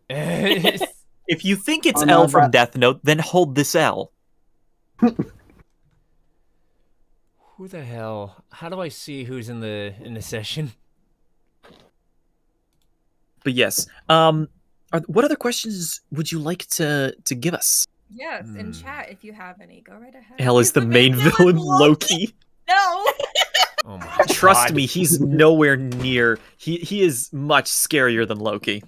If you think it's Oh, no, L from that- Death Note, then hold this L. Who the hell? How do I see who's in the session? But yes, what other questions would you like to give us? Yes, in Hmm. chat if you have any, go right ahead. L is the main villain, Loki. No. Oh my Trust God. me, he's nowhere near. He is much scarier than Loki.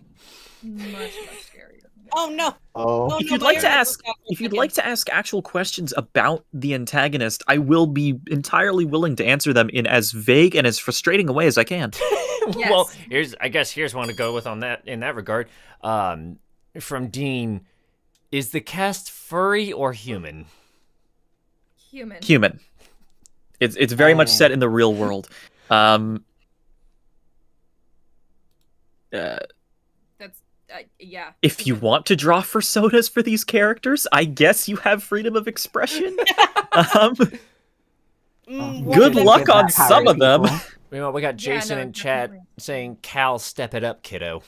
much scarier. Oh no. Oh. If no, you'd my like to ears ask, broke out for a if you'd second. like to ask actual questions about the antagonist, I will be entirely willing to answer them in as vague and as frustrating a way as I can. Well, Yes. here's one to go with on that in that regard. From Dean, is the cast furry or human? Human. Human. It's very much set in the real world. That's yeah. If you want to draw personas for these characters, I guess you have freedom of expression. um, Good Give luck that on power some to of them. people. Meanwhile, we got Yeah, Jason no, in chat definitely. saying, "Cal, step it up, kiddo."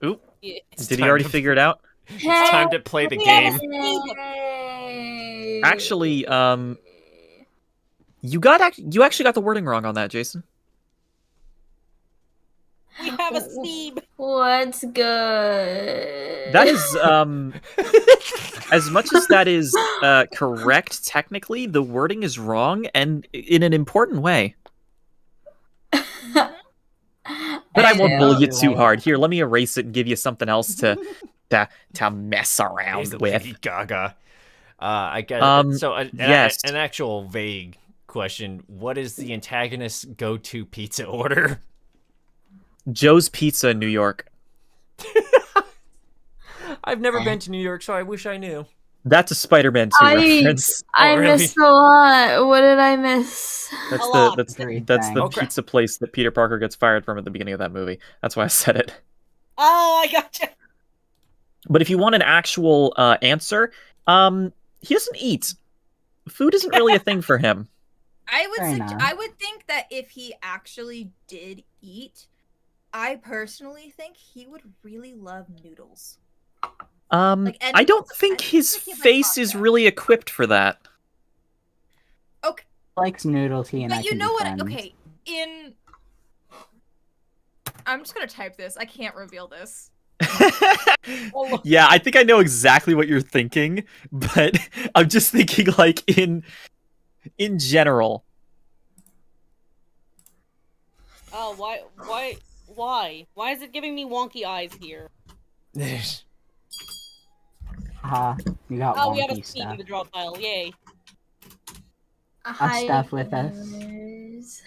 Oop, Yeah. It's did he time already to- figure it out? It's time to play the We have a game. Steve. Actually, you actually got the wording wrong on that, Jason. We have a Steve. What's good? That is as much as that is correct technically, the wording is wrong and in an important way. But I won't bully you too hard. Here, let me erase it and give you something else to mess around He's the with. Lady Gaga. I guess. So, yes. an actual vague question: what is the antagonist's go-to pizza order? Joe's Pizza in New York. I've never been to New York, so I wish I knew. That's a Spider-Man 2 reference. I really? missed a lot. What did I miss? That's A the lot. that's Everything. that's the Oh, crap. pizza place that Peter Parker gets fired from at the beginning of that movie. That's why I said it. Oh, I gotcha. But if you want an actual answer, he doesn't eat. Food isn't really a thing for him. I would Fair enough. I would think that if he actually did eat, I personally think he would really love noodles. Like, and I don't I think think his he might face pasta. is really equipped for that. Okay, Likes noodle tea, and I but you can know be what? friends. Okay, I'm just gonna type this. I can't reveal this. Yeah, I think I know exactly what you're thinking, but I'm just thinking like in general. Oh, why is it giving me wonky eyes here? Haha, you got Oh, we have a wonky Steve in stuff. the draw pile. Yay. Hi, stuff with us. guys.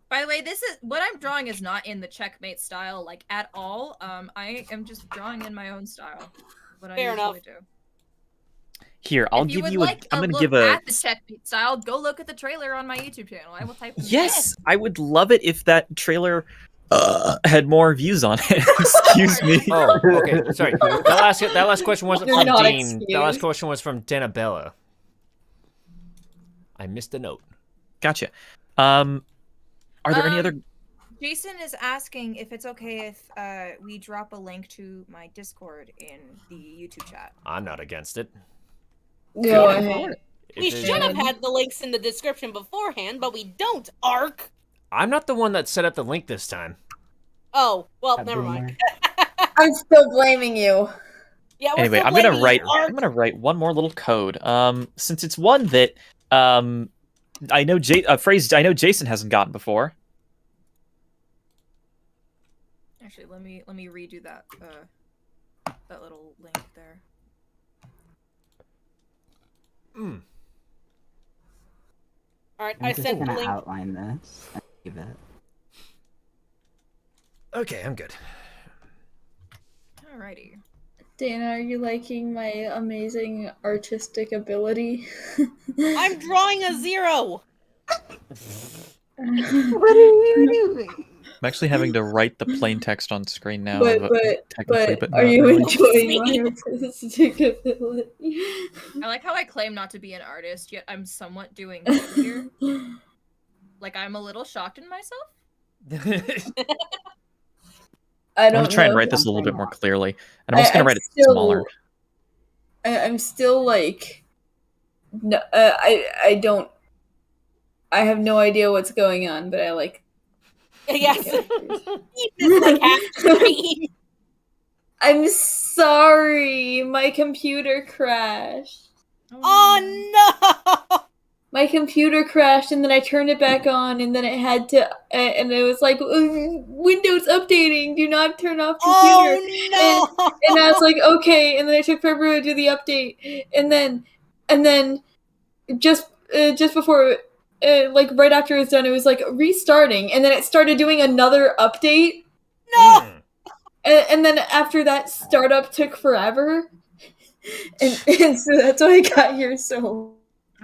By the way, this is what I'm drawing is not in the Checkmate style, like at all. I am just drawing in my own style. What Fair I usually enough. Oh, Here, I'll if you give would you like I'm a gonna look give a at the Checkmate style, go look at the trailer on my YouTube channel. I will type. in the Yes, I would love it if that trailer had more views on it. Excuse me. Oh, okay. Sorry. That last question wasn't You're from not Dean. That last excused. question was from Denabella. I missed a note. Gotcha. Are there any other? Jason is asking if it's okay if we drop a link to my Discord in the YouTube chat. I'm not against it. Go ahead. We If it- should have had the links in the description beforehand, but we don't, Ark! I'm not the one that set up the link this time. Oh, well, A never boomer. mind. I'm still blaming you. Yeah, we're Anyway, still I'm gonna blaming write. you, Ark. I'm gonna write one more little code. Since it's one that I know a phrase I know Jason hasn't gotten before. Actually, let me redo that that little link there. Mm. Alright, I'm I just sent the gonna link. outline this and leave it. Okay, I'm good. Alrighty. Dana, are you liking my amazing artistic ability? I'm drawing a 0! What are you doing? I'm actually having to write the plain text on screen now. Technically, but not are you really. enjoying my artistic ability? I like how I claim not to be an artist, yet I'm somewhat doing good here. Like I'm a little shocked in myself. I I'm don't gonna try and know. write this a little bit more clearly, and I'm I- also gonna I'm write it still- smaller. I'm still like, no, I don't. I have no idea what's going on, but I like. Yes. characters. It's like half the screen. I'm sorry, my computer crashed. Oh no! My computer crashed, and then I turned it back on, and then it had to, and it was like, Windows updating. Do not turn off computer. Oh no! And I was like, okay. And then I took forever to do the update, and then just before, like right after it was done, it was like restarting, and then it started doing another update, No! Mm. and then after that, startup took forever, and so that's why I got here so.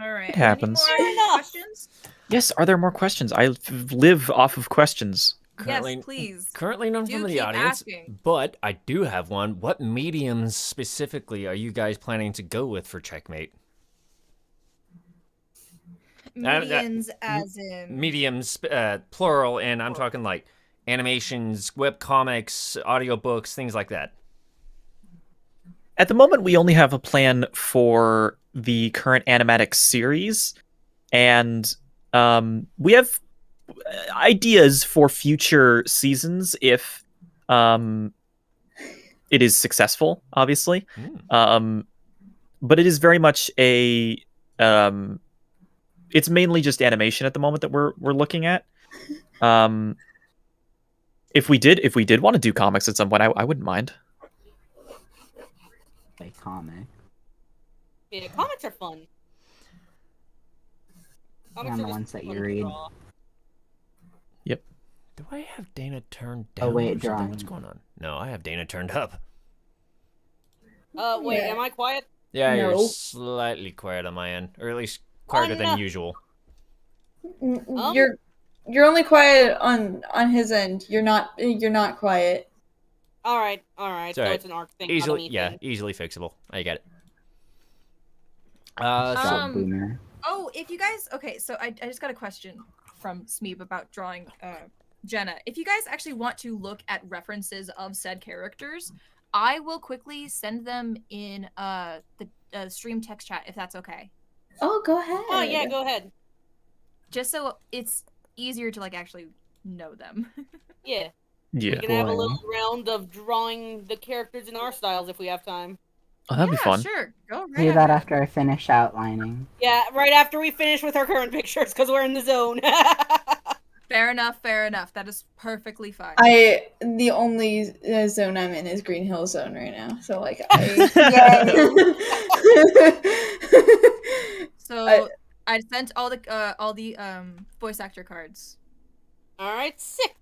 All right. It happens. Any Fair more enough. questions? Yes, are there more questions? I live off of questions. Currently, Yes, please. Currently none Do from the keep audience, asking. but I do have one. What mediums specifically are you guys planning to go with for Checkmate? Medians as in... Mediums, plural, and I'm talking like animations, web comics, audiobooks, things like that. At the moment, we only have a plan for the current animatic series, and we have ideas for future seasons if it is successful, obviously. But it is very much a it's mainly just animation at the moment that we're looking at. If we did want to do comics at some point, I wouldn't mind. A comic. Yeah, comics are fun. Comics the are just ones that you fun to read. draw. Do I have Dana turned down? Oh, wait, or something? drawing. What's going on? No, I have Dana turned up. Wait, Yeah. am I quiet? Yeah, No. you're slightly quiet on my end, or at least quieter no. than usual. You're only quiet on his end. You're not quiet. Alright, so alright. it's an arc thing, not a Easily, me yeah, thing. easily fixable. I get it. Job boomer. Oh, if you guys... Okay, so I just got a question from Smeeb about drawing Jenna. If you guys actually want to look at references of said characters, I will quickly send them in the stream text chat, if that's okay. Oh, go ahead. Oh yeah, go ahead. Just so it's easier to, like, actually know them. Yeah. Yeah. We can have a Boy. little round of drawing the characters in our styles if we have time. Oh, that'd be fun. Sure. Go right Do that ahead. after I finish outlining. Yeah, right after we finish with our current pictures, because we're in the zone. Fair enough. That is perfectly fine. The only zone I'm in is Green Hill Zone right now. So like So I sent all the voice actor cards. Alright, sick.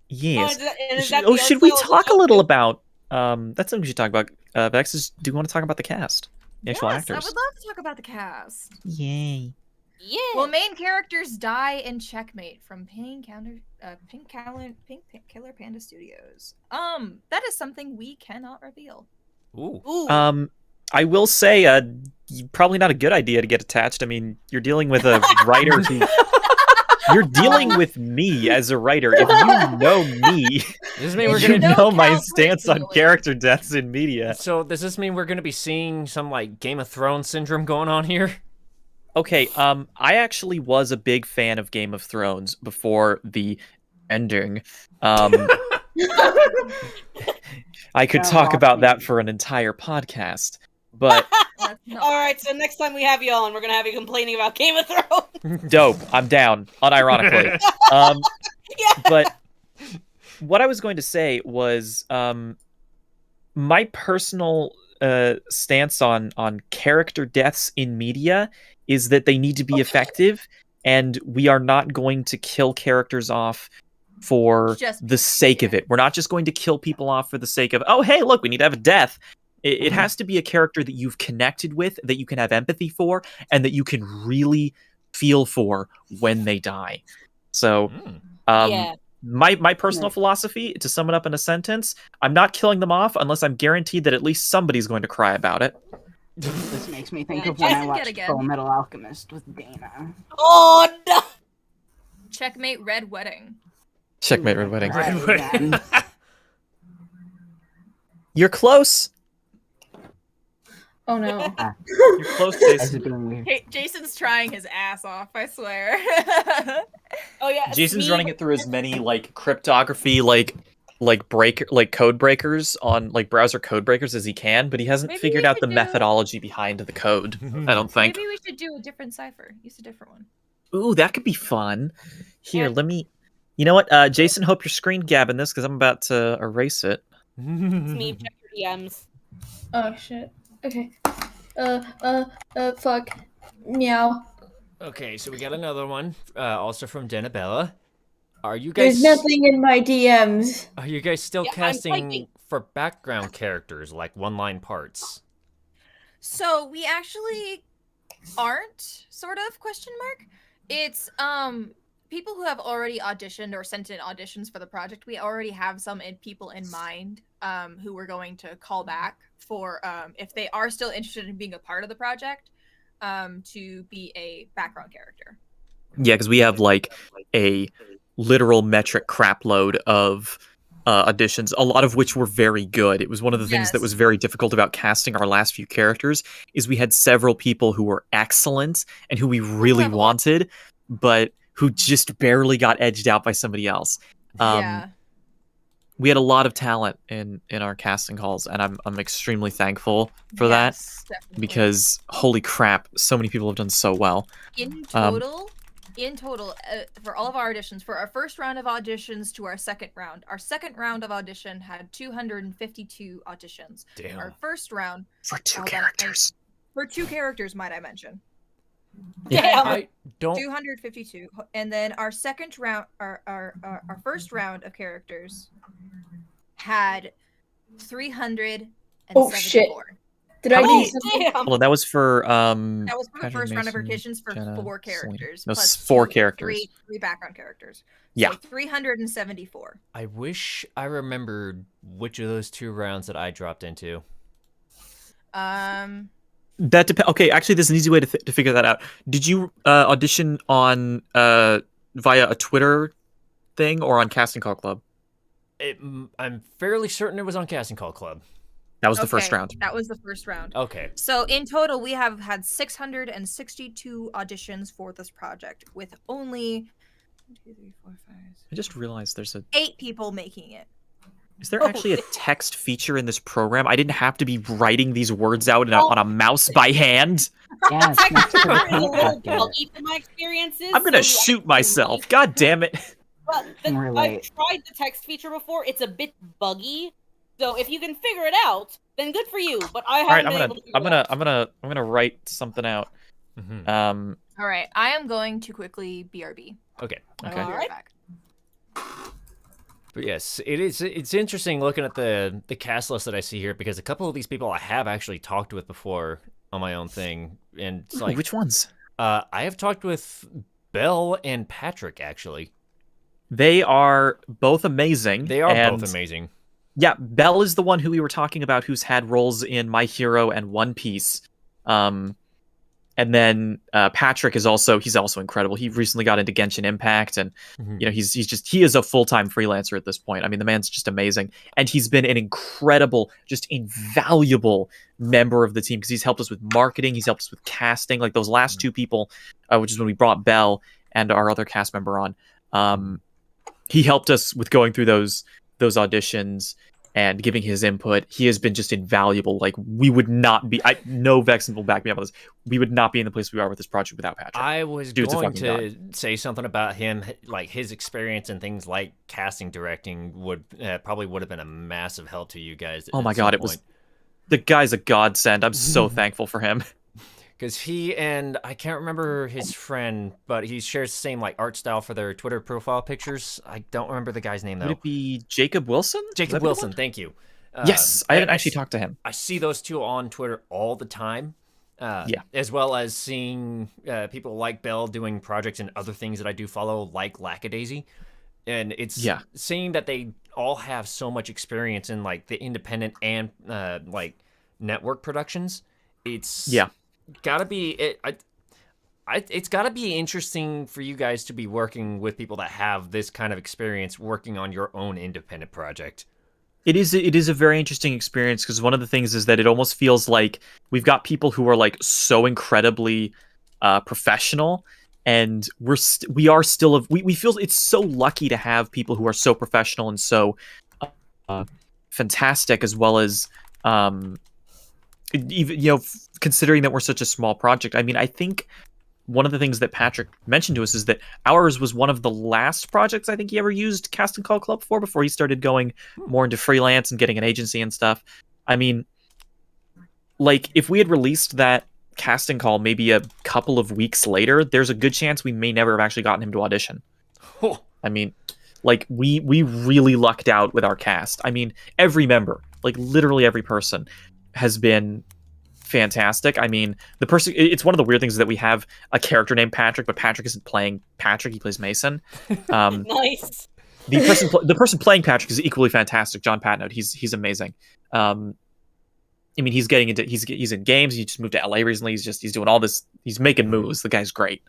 Yes. Is that Oh, the should we art style talk a of the little show? about that's something we should talk about. Vex, do you want to talk about the cast? The actual Yes, actors. I would love to talk about the cast. Yay. Yeah. Well, main characters die in Checkmate from Pink Killer Panda Studios. That is something we cannot reveal. Ooh. Ooh. I will say, probably not a good idea to get attached. I mean, you're dealing with a writer who. You're dealing with me as a writer. If you know me, Does this mean If we're you gonna know know my Cal stance on personally. character deaths in media. So does this mean we're gonna be seeing some like Game of Thrones syndrome going on here? Okay, I actually was a big fan of Game of Thrones before the ending. I could Yeah, talk about that watching. for an entire podcast, but That's not- Alright, so next time we have you on, we're gonna have you complaining about Game of Thrones. dope. I'm down, unironically. Yeah. But what I was going to say was my personal stance on character deaths in media is that they need to be effective, and we are not going to kill characters off for Just the sake of it. We're not just going to kill people off for the sake of, oh, hey, look, we need to have a death. It has to be a character that you've connected with, that you can have empathy for, and that you can really feel for when they die. So, Yeah. my personal Right. philosophy, to sum it up in a sentence, I'm not killing them off unless I'm guaranteed that at least somebody's going to cry about it. This makes me think Yeah, of when I Jason, get watched again. Full Metal Alchemist with Dana. Oh no! Checkmate Red Wedding. Checkmate Red Wedding. Right, again. You're close. Oh no. You're close, This is Jason. being weird. Hey, Jason's trying his ass off, I swear. Oh yeah. Jason's Smeeb- running it through as many like cryptography code breakers on like browser code breakers as he can, but he hasn't Maybe figured we out the should do- methodology behind the code. I don't think. Maybe we should do a different cipher. Use a different one. Ooh, that could be fun. Here, Yeah. let me. You know what, Jason? Hope you're screen gabbing this because I'm about to erase it. Smeeb, check your DMs. Oh shit. Okay. Fuck. Meow. Okay, so we got another one, also from Denabella. Are you guys There's nothing in my DMs. Are you guys still Yeah, I'm casting typing. for background characters like one-line parts? So we actually aren't, sort of, question mark. It's people who have already auditioned or sent in auditions for the project, we already have some people in mind who we're going to call back for if they are still interested in being a part of the project to be a background character. Yeah, because we have like a literal metric crapload of auditions, a lot of which were very good. It was one of the things that was very difficult about casting our last few characters is we had several people who were excellent and who we really wanted, but who just barely got edged out by somebody else. Yeah. We had a lot of talent in our casting calls, and I'm extremely thankful for that Definitely. because holy crap, so many people have done so well. In total, for all of our auditions, for our first round of auditions to our second round of audition had 252 auditions. Damn. Our first round For two characters. For 2 characters, might I mention. Damn. I don't. 252, and then our second round, our first round of characters had 374. Oh shit! Did How I many- do something? Damn. Hold on, that was for That was for the Patrick first round of Mason, auditions for Jenna, 4 characters. No, plus 4 characters. Three background characters. Yeah. So 374. I wish I remembered which of those 2 rounds that I dropped into. That depends. Okay, actually, there's an easy way to figure that out. Did you audition on via a Twitter thing or on Casting Call Club? I'm fairly certain it was on Casting Call Club. That was the first round. That was the first round. Okay. So in total, we have had 662 auditions for this project, with only 1, 2, 3, 4, 5, 6, I just realized there's 8 people making it. Is there actually a text feature in this program? I didn't have to be writing these words out on a mouse by hand. Yeah, it's next to the It's a paint little bucket. buggy from my experiences. I'm gonna so shoot myself. God damn it. Well, Can relate. I've tried the text feature before. It's a bit buggy. So if you can figure it out, then good for you. But I All right, haven't been able to figure it out. I'm gonna write something out. Mm-hmm. All right, I am going to quickly BRB. Okay. I Okay. will be right Alright. back. But yes, it's interesting looking at the cast list that I see here because a couple of these people I have actually talked with before on my own thing, and it's like Which ones? I have talked with Belle and Patrick actually. They are both amazing. They are and both amazing. Yeah, Belle is the one who we were talking about who's had roles in My Hero and One Piece. And then Patrick he's also incredible. He recently got into Genshin Impact, and Mhm. you know he is a full-time freelancer at this point. I mean, the man's just amazing, and he's been an incredible, just invaluable member of the team because he's helped us with marketing, he's helped us with casting. Like those last 2 people, which is when we brought Belle and our other cast member on. He helped us with going through those auditions and giving his input. He has been just invaluable. Like we would not be. No Vexen will back me up on this. We would not be in the place we are with this project without Patrick. I was Dude's a going fucking to say something about him, like his experience and things like casting, directing would probably would have been a massive help to you guys. Oh my god, it was. The guy's a godsend. I'm so thankful for him. Because he and I can't remember his friend, but he shares the same like art style for their Twitter profile pictures. I don't remember the guy's name though. Would it be Jacob Wilson? Is that Jacob the Wilson, one? thank you. Yes, I haven't actually talked to him. I see those 2 on Twitter all the time. Yeah. As well as seeing people like Belle doing projects and other things that I do follow, like Lackadaisy. And it's seeing that they all have so much experience in like the independent and like network productions. It's gotta be it's gotta be interesting for you guys to be working with people that have this kind of experience working on your own independent project. It is a very interesting experience because one of the things is that it almost feels like we've got people who are like so incredibly professional, and we are still we feel it's so lucky to have people who are so professional and so fantastic, as well as even considering that we're such a small project. I mean, I think one of the things that Patrick mentioned to us is that ours was one of the last projects I think he ever used Casting Call Club for before he started going more into freelance and getting an agency and stuff. I mean, like, if we had released that casting call maybe a couple of weeks later, there's a good chance we may never have actually gotten him to audition. Oh. I mean, like, we really lucked out with our cast. I mean, every member, like literally every person, has been fantastic. I mean, the person, it's one of the weird things that we have a character named Patrick, but Patrick isn't playing Patrick, he plays Mason. Nice. The person playing Patrick is equally fantastic, John Patnode. He's amazing. I mean, he's getting into he's in games. He just moved to LA recently. He's doing all this. He's making moves. The guy's great.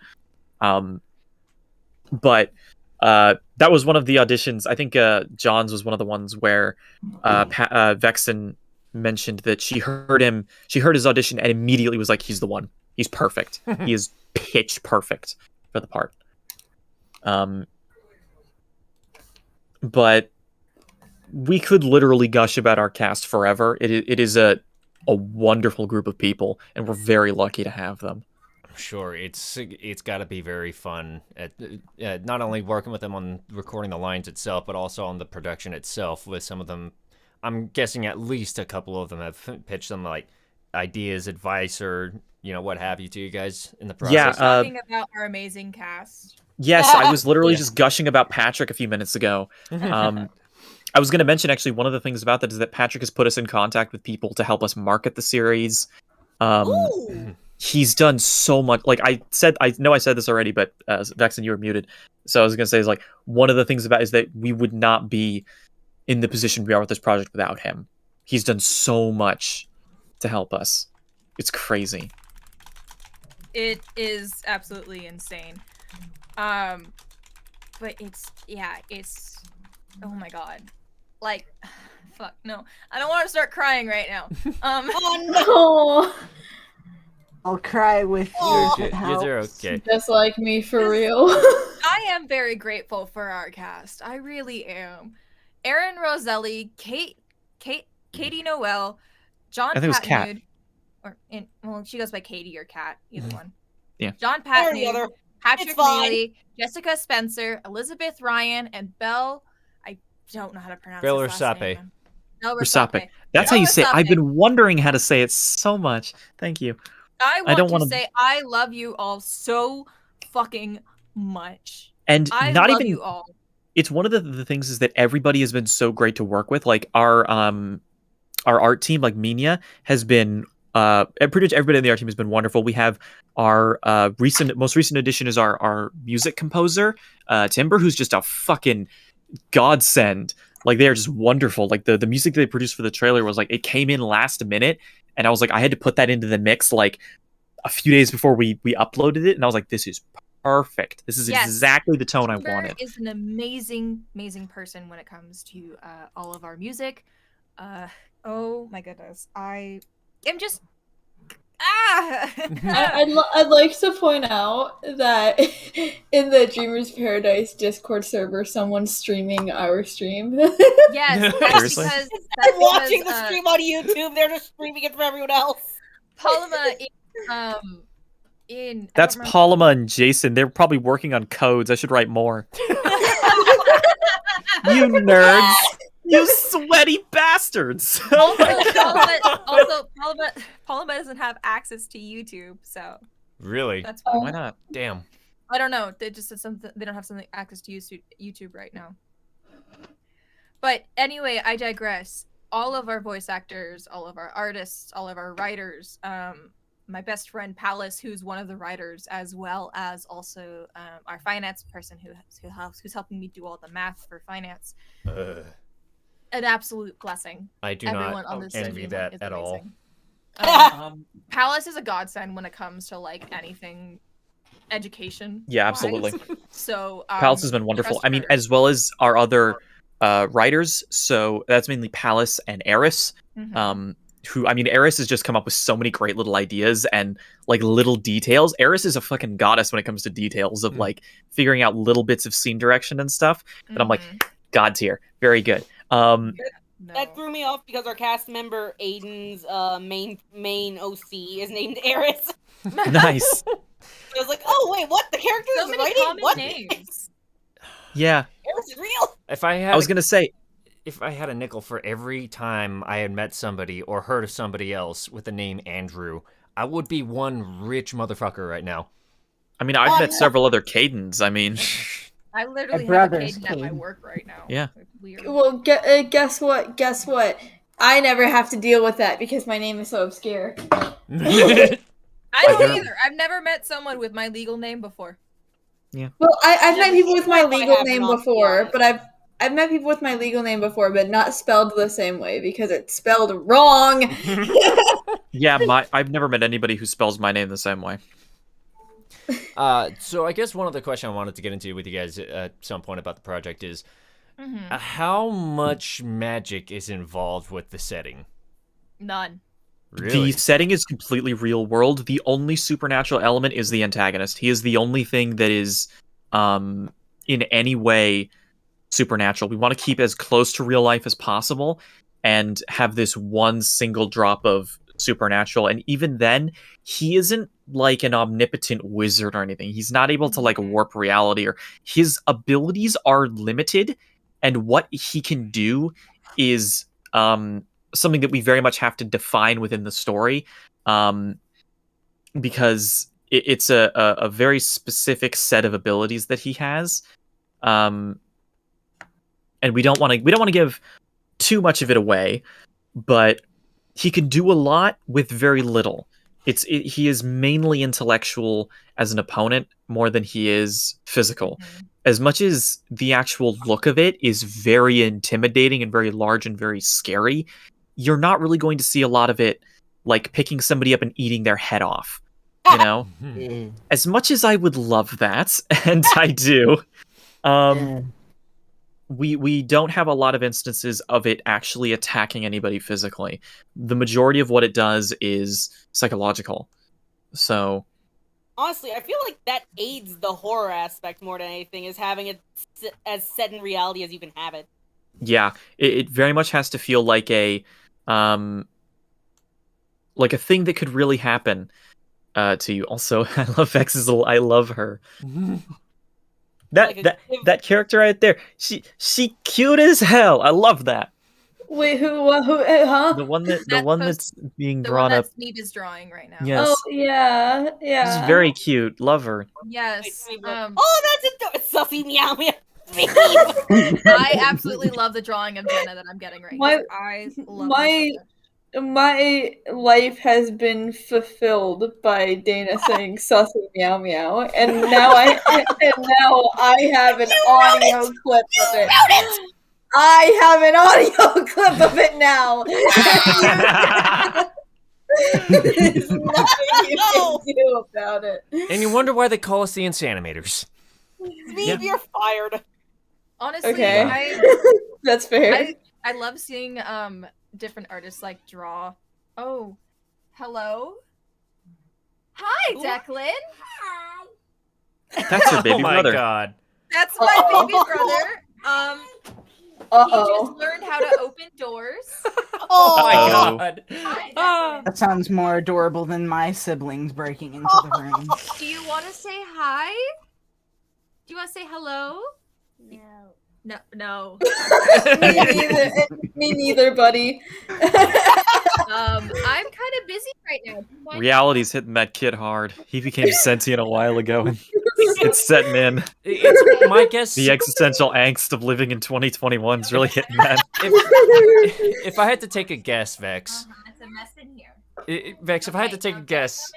But that was one of the auditions. I think John's was one of the ones where Vexen mentioned that she heard his audition and immediately was like, he's the one. He's perfect. He is pitch perfect for the part. But we could literally gush about our cast forever. It is a wonderful group of people, and we're very lucky to have them. Sure, it's got to be very fun at not only working with them on recording the lines itself, but also on the production itself. With some of them, I'm guessing at least a couple of them have pitched some like ideas, advice, or what have you to you guys in the process. Yeah, talking about our amazing cast. Yes, I was literally just gushing about Patrick a few minutes ago. I was going to mention, actually, one of the things about that is that Patrick has put us in contact with people to help us market the series. He's done so much. Like I know I said this already, but Vexen, you were muted. So I was going to say, is like one of the things about is that we would not be in the position we are with this project without him. He's done so much to help us. It's crazy. It is absolutely insane. But it's oh my god. Like, fuck, no. I don't want to start crying right now. Oh No. I'll cry with Aw. you. You're okay. Just like me, for real. I am very grateful for our cast. I really am. Erin Roselli, Katie Noel, John I think it was Kat. Patnode, well, she goes by Katie or Kat, either one. Yeah. John Or the Patnode, other. Patrick It's fine. Neely, Jessica Spencer, Elizabeth Ryan, and Belle. I don't know how to pronounce Belle his last Rasape. name. Belle Rasape. Rasape. That's Yeah. how you say it. I've Rasape. been wondering how to say it so much. Thank you. I want don't to wanna- say I love you all so fucking much. And I not love even you all. it's one of the things is that everybody has been so great to work with. Like our art team, like Minya, has been pretty much everybody in the art team has been wonderful. We have our most recent addition is our music composer, Timber, who's just a fucking godsend. Like they are just wonderful. Like the music they produced for the trailer was like it came in last minute, and I was like I had to put that into the mix like a few days before we uploaded it, and I was like, this is perfect. This is Yes. exactly the tone Timber I wanted. is an amazing person when it comes to all of our music. Oh my goodness, I am just I'd like to point out that in the Dreamers Paradise Discord server, someone's streaming our stream. Yes, that's Seriously? because I'm watching the because, stream on YouTube. They're just streaming it for everyone else. Paloma in That's Paloma and Jason. They're probably working on codes. I should write more. You nerds. You sweaty bastards. Oh my God. Paloma doesn't have access to YouTube, so Really? that's fine. Why not? Damn. I don't know. They just said something. They don't have something access to YouTube right now. But anyway, I digress. All of our voice actors, all of our artists, all of our writers. My best friend Palace, who's one of the writers, as well as also our finance person who's helping me do all the math for finance. An absolute blessing. I do Everyone not on this envy team that is at all. amazing. Palace is a godsend when it comes to like anything education. Yeah, absolutely. So Palace has been wonderful. trust I mean, her. as well as our other writers. So that's mainly Palace and Eris. Mhm. Who, I mean, Eris has just come up with so many great little ideas and like little details. Eris is a fucking goddess when it comes to details of like figuring out little bits of scene direction and stuff. And I'm like, God tier, very good. No. That threw me off because our cast member Aiden's main OC is named Eris. Nice. I was like, oh wait, what? The character So is many writing? common What? names. Yeah, Eris is real. If I had I was gonna say, if I had a nickel for every time I had met somebody or heard of somebody else with the name Andrew, I would be one rich motherfucker right now. I mean, I've met several other Cadens. I mean, I literally My have a brother's Caden at my Caden. work right now. Yeah. It's weird. Well, guess what? I never have to deal with that because my name is so obscure. I don't never- either. I've never met someone with my legal name before. Well, I've met people with my That might legal happen name on before, TRS. but I've met people with my legal name before, but not spelled the same way because it's spelled wrong. Yeah, I've never met anybody who spells my name the same way. So I guess one other question I wanted to get into with you guys at some point about the project is Mm-hmm. how much magic is involved with the setting? None. Really? The setting is completely real world. The only supernatural element is the antagonist. He is the only thing that is in any way supernatural. We want to keep as close to real life as possible and have this one single drop of supernatural. And even then, he isn't like an omnipotent wizard or anything. He's not able to like warp reality, or his abilities are limited, and what he can do is something that we very much have to define within the story, because it's a very specific set of abilities that he has, and we don't want to give too much of it away, but he can do a lot with very little. He is mainly intellectual as an opponent more than he is physical. As much as the actual look of it is very intimidating and very large and very scary, you're not really going to see a lot of it like picking somebody up and eating their head off. You know? Eh, As much as I would love that, and I do, eh. we don't have a lot of instances of it actually attacking anybody physically. The majority of what it does is psychological. So Honestly, I feel like that aids the horror aspect more than anything, is having it as set in reality as you can have it. yeah, it very much has to feel like a thing that could really happen to you. Also, I love Vex's. I love her. Like a That character right there. She cute as hell. I love that. Wait, who, huh? The one that's being The drawn one up. that Sneeb is drawing right now. Yes. Oh, yeah, yeah. She's very cute. Love her. Yes. Oh, that's a sussy meow meow. I absolutely love the drawing of Jenna that I'm getting right My- here. I love my- My life has been fulfilled by Dana saying "sussy meow meow," and now I have an audio clip of it. I have an audio clip of it now. There's nothing you can do about it. And you wonder why they call us the Insanimators. Steve, you're fired. Honestly, Okay. That's fair. I love seeing different artists like draw. Oh, hello. Hi, Declan. That's her baby Oh my brother. god. That's my baby brother. He Uh-oh. just learned how to open doors. Oh my Uh-oh. god. Hi, Ah. Declan. That sounds more adorable than my siblings breaking into the room. Do you want to say hi? Do you want to say hello? No. No. Me neither, buddy. I'm kind of busy right now. Do you mind- Reality's hitting that kid hard. He became sentient a while ago, and it's setting in. It's my guess. The existential angst of living in 2021 is really hitting that. If I had to take a guess, Vex, It's a mess in here. Vex, if I had to take a guess,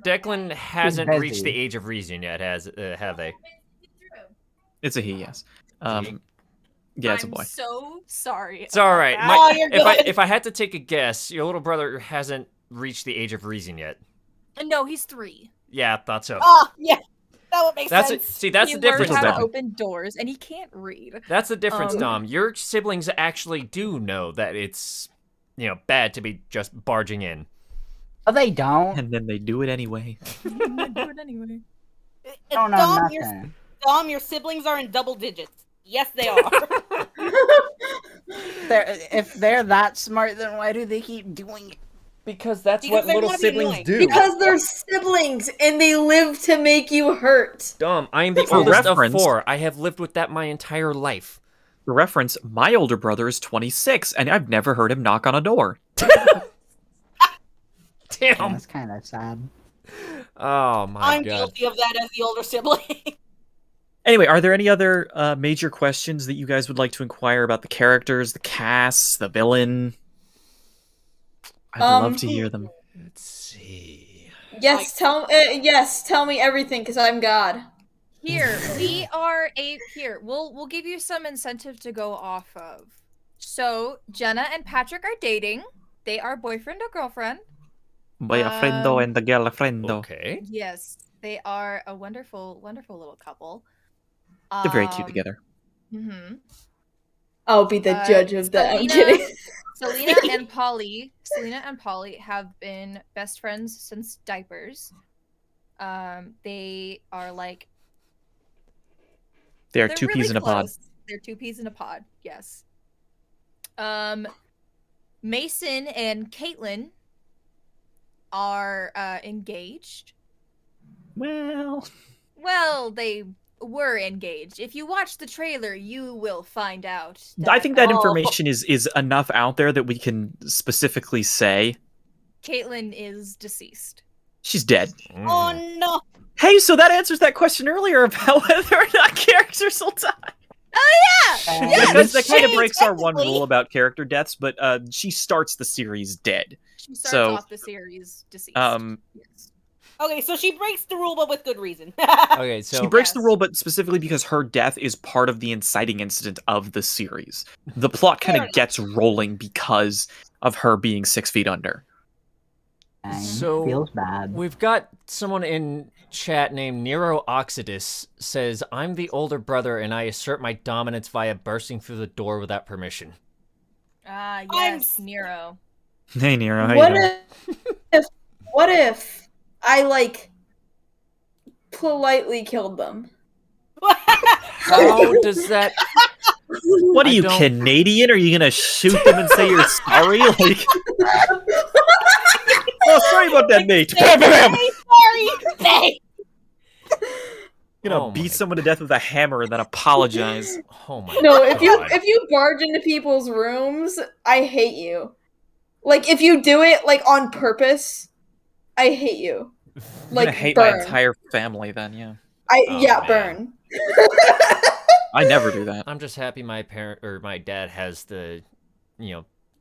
Declan hasn't busy. reached the age of reason yet, have they? It's a he, yes. Yeah, it's a boy. I'm so sorry. It's all right. Oh, you're If I had to take a guess, your little brother hasn't reached the age of reason yet. No, he's 3. Yeah, I thought so. Oh, yeah. That would make That's sense. See, that's he the difference, learned how to Dom. open doors, and he can't read. That's the difference, Um, Dom. Your siblings actually do know that it's, bad to be just barging in. Oh, they don't. And then they do it anyway. Do it anyway. Don't know Dom, nothing. your siblings are in double digits. Yes, they are. If they're that smart, then why do they keep doing it? Because that's Because what they little wanna be siblings annoying. do. Because they're siblings and they live to make you hurt. Dom, I am the For oldest reference- of 4. I have lived with that my entire life. For reference, my older brother is 26, and I've never heard him knock on a door. Damn. That's kind of sad. Oh my I'm god. guilty of that as the older sibling. Anyway, are there any other major questions that you guys would like to inquire about the characters, the cast, the villain? I'd love to hear them. Let's see. Yes, tell me everything, because I'm God. Here, we'll give you some incentive to go off of. So, Jenna and Patrick are dating. They are boyfriend or girlfriend. Boyfriendo and the girlfriendo. Okay. Yes, they are a wonderful, wonderful little couple. They're very cute together. Mm-hmm. I'll be the judge of that. I'm kidding. Selena and Polly have been best friends since diapers. They are like They're they're two really peas in a pod. close. They're two peas in a pod. Yes. Mason and Caitlin are engaged. Well, They were engaged. If you watch the trailer, you will find out. I think that information is enough out there that we can specifically say Caitlin is deceased. she's dead. Oh no! Hey, so that answers that question earlier about whether or not characters will die. Yeah, Because that kind of She breaks our one technically- rule about character deaths, but she starts the series dead. she starts So, off the series deceased. Yes. Okay, so she breaks the rule, but with good reason. Okay, so She breaks the Yes. rule, but specifically because her death is part of the inciting incident of the series. The plot kind Fair of enough. gets rolling because of her being 6 feet under. Dang, So, feels bad. we've got someone in chat named Nero Oxidus says, I'm the older brother and I assert my dominance via bursting through the door without permission. Ah, I'm yes, Nero. Hey, Nero, how you What doing? what if I like politely killed them? How does that... What are I you, don't- Canadian? Are you gonna shoot them and say you're sorry? Like, oh, sorry about that, mate. Bam, bam, bam. Sorry, babe. You're gonna Oh my- beat someone to death with a hammer and then apologize. Oh my No, if God. you barge into people's rooms, I hate you. Like if you do it like on purpose, I hate you. I'm Like gonna hate burn. my entire family then, yeah. Oh, man. Burn. I never do that. I'm just happy my parent or my dad has the,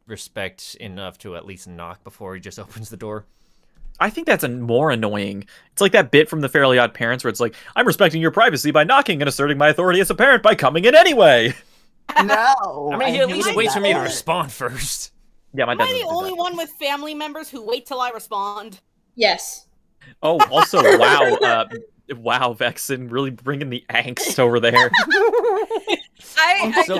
respect enough to at least knock before he just opens the door. I think that's more annoying. It's like that bit from the Fairly Odd Parents where it's like, I'm respecting your privacy by knocking and asserting my authority as a parent by coming in anyway. No. I mean, he at least hated waits that for me to part. respond first. Yeah, my Am dad I doesn't the do only that. one with family members who wait till I respond? Yes. Oh, also, wow, wow, Vexen, really bringing the angst over there. So-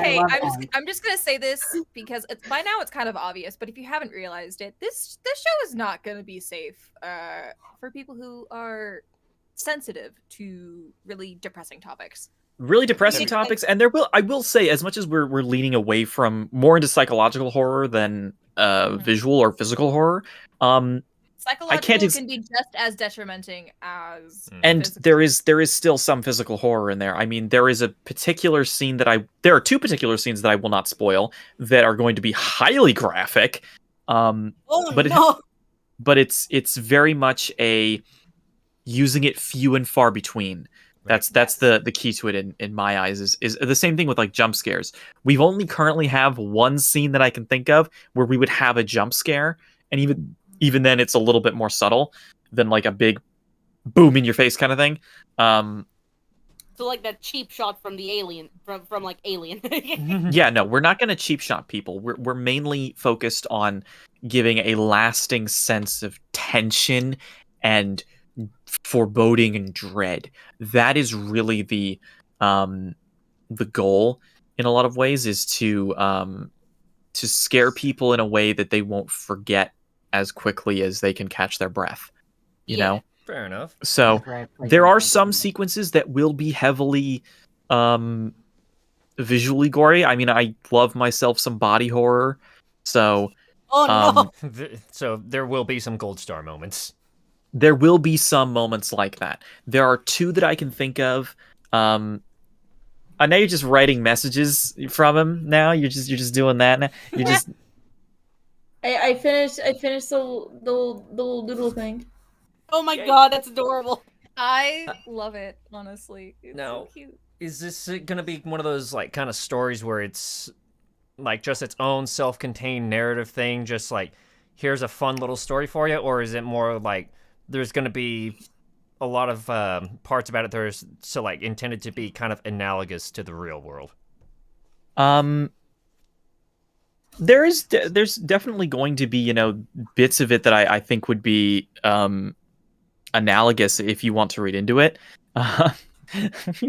I'm just gonna say this because by now it's kind of obvious, but if you haven't realized it, this show is not gonna be safe for people who are sensitive to really depressing topics. Really depressing topics, and I will say, as much as we're leaning away from more into psychological horror than visual or physical horror, Psychological can be just as detrimenting as and physical. there is still some physical horror in there. I mean, there is a particular scene there are two particular scenes that I will not spoil that are going to be highly graphic. Oh But no! but it's very much a using it few and far between. That's the key to it in my eyes is the same thing with like jump scares. We've only currently have one scene that I can think of where we would have a jump scare, and even then it's a little bit more subtle than like a big boom in your face kind of thing. So like that cheap shot from the Alien, from like Alien. Yeah, no, we're not going to cheap shot people. We're mainly focused on giving a lasting sense of tension and foreboding and dread. That is really the goal in a lot of ways, is to scare people in a way that they won't forget as quickly as they can catch their breath. You Yeah. know? Fair enough. So Right, like there are that. some sequences that will be heavily visually gory. I mean, I love myself some body horror. So Oh no! So there will be some gold star moments. there will be some moments like that. There are two that I can think of. I know you're just writing messages from him now. You're just doing that now. You're just I finished the little doodle thing. Oh my god, that's adorable. I love it, honestly. It's No. so cute. Is this gonna be one of those like kind of stories where it's like just its own self-contained narrative thing, just like here's a fun little story for you, or is it more like there's going to be a lot of parts about it that are like intended to be kind of analogous to the real world? There's definitely going to be, bits of it that I think would be analogous if you want to read into it.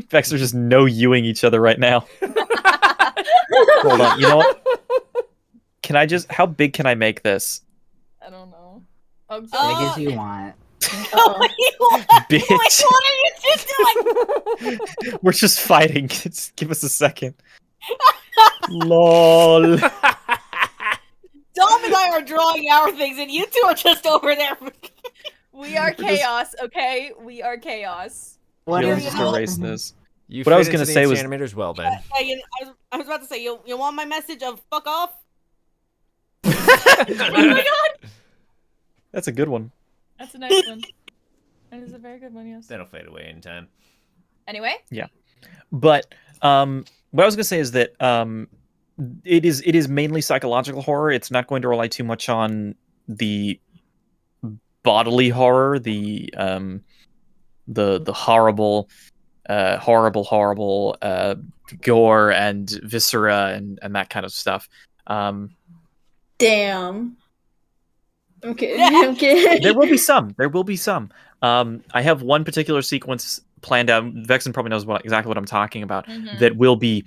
Vex are just no youing each other right now. Hold on, you know what? Can I just? How big can I make this? I don't know. Oh, Big as you want. Bitch. What are you two doing? We're just fighting. Just give us a second. Lol. Dom and I are drawing our things, and you two are just over there. We are chaos, okay? We are chaos. What Here, is let's it? just erase this. You What I was fit gonna into say the was- Insanimators well, Ben. I was about to say, you want my message of fuck off? Oh my god! That's a good one. That's a nice one. That is a very good one, yes. That'll fade away in time. Anyway? But what I was gonna say is that it is mainly psychological horror. It's not going to rely too much on the bodily horror, the horrible gore and viscera and that kind of stuff. Damn. Okay. I'm kidding. There will be some. I have one particular sequence planned out. Vexen probably knows exactly what I'm talking about. Mhm. That will be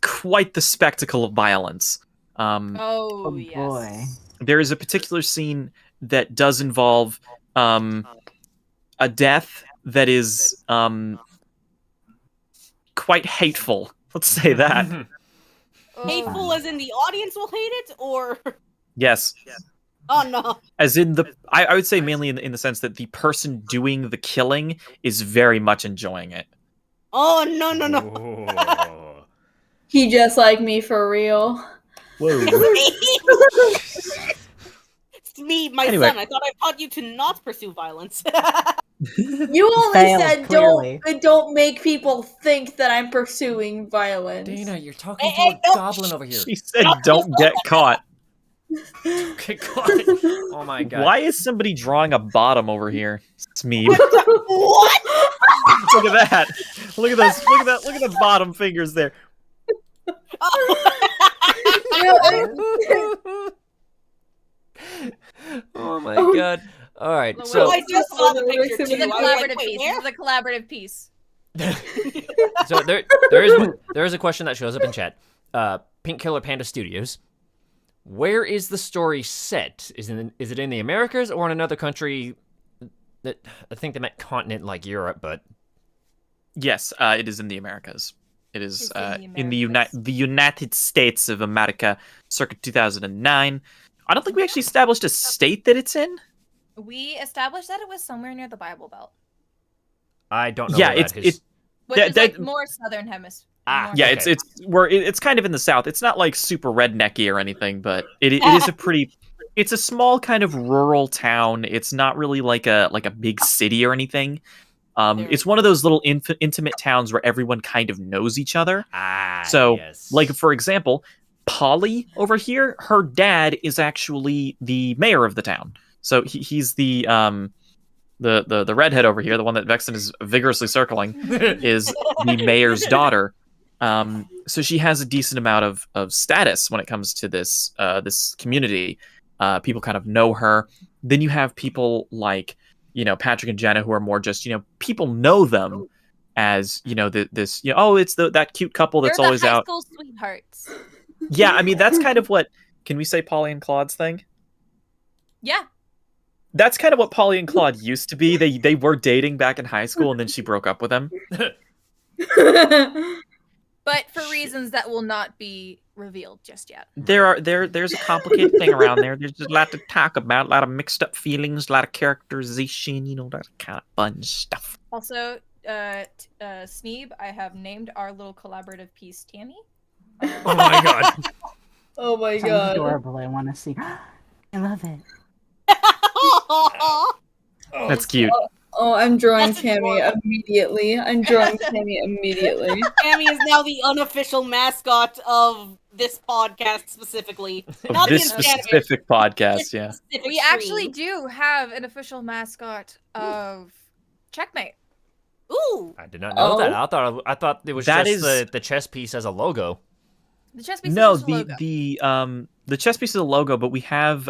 quite the spectacle of violence. Oh, Oh, yes. boy. There is a particular scene that does involve a death that is quite hateful. Let's say that. Oh. Hateful as in the audience will hate it, or Yes. oh no. As in I would say mainly in the sense that the person doing the killing is very much enjoying it. Oh no. Oh. He just like me for real. Whoa. It's me, my Anyway. son. I thought I taught you to not pursue violence. You only Failed, said clearly. don't make people think that I'm pursuing violence. Dana, you're talking Hey, to a don't- goblin over here. She said don't get caught. Okay, God. Oh my god. Why is somebody drawing a bottom over here? Smeeb. What? Look at that. Look at those. Look at that. Look at the bottom fingers there. Oh my god. All right. Well, So I just saw the picture This too. is a I was like, collaborative wait, piece. where? This is a collaborative piece. so there is a question that shows up in chat. Pink Killer Panda Studios. Where is the story set? Is it in the Americas or in another country? That I think they meant continent like Europe, but Yes, it is in the Americas. It is It's in the in the Americas. United States of America, circa 2009. I don't think we actually established a state that it's in. We established that it was somewhere near the Bible Belt, I don't know. Yeah, where that is. which That- is like that- more southern hemisphere. Ah, more Yeah, Okay. it's kind of in the south. It's not like super rednecky or anything, but it is a pretty. It's a small kind of rural town. It's not really like a big city or anything. It's one of those little intimate towns where everyone kind of knows each other. So, yes. Like for example, Polly over here, her dad is actually the mayor of the town. So he's the redhead over here, the one that Vexen is vigorously circling, is the mayor's daughter. So she has a decent amount of status when it comes to this community. People kind of know her. Then you have people like Patrick and Jenna who are more just people know them as this it's that cute couple that's They're always the high out. school sweethearts. Yeah, I mean that's kind of what can we say Polly and Claude's thing? Yeah. That's kind of what Polly and Claude used to be. They were dating back in high school and then she broke up with him. But for reasons that will not be revealed just yet. There's a complicated thing around there. There's just a lot to talk about, a lot of mixed up feelings, a lot of characterization, that kind of fun stuff. Also, Sneeb, I have named our little collaborative piece Tammy. Um, Oh my god. Oh my Sounds god. adorable. I want to see. I love it. That's cute. Oh, I'm drawing That's Tammy adorable. immediately. I'm drawing Tammy immediately. Tammy is now the unofficial mascot of this podcast specifically. Of Not this the Insanimators, specific podcast, yeah. specific We actually stream. do have an official mascot of Checkmate. Ooh. I did not know that. Oh. I thought it was That just is- the chess piece as a logo. The chess piece No, is just a logo. the chess piece is a logo, but we have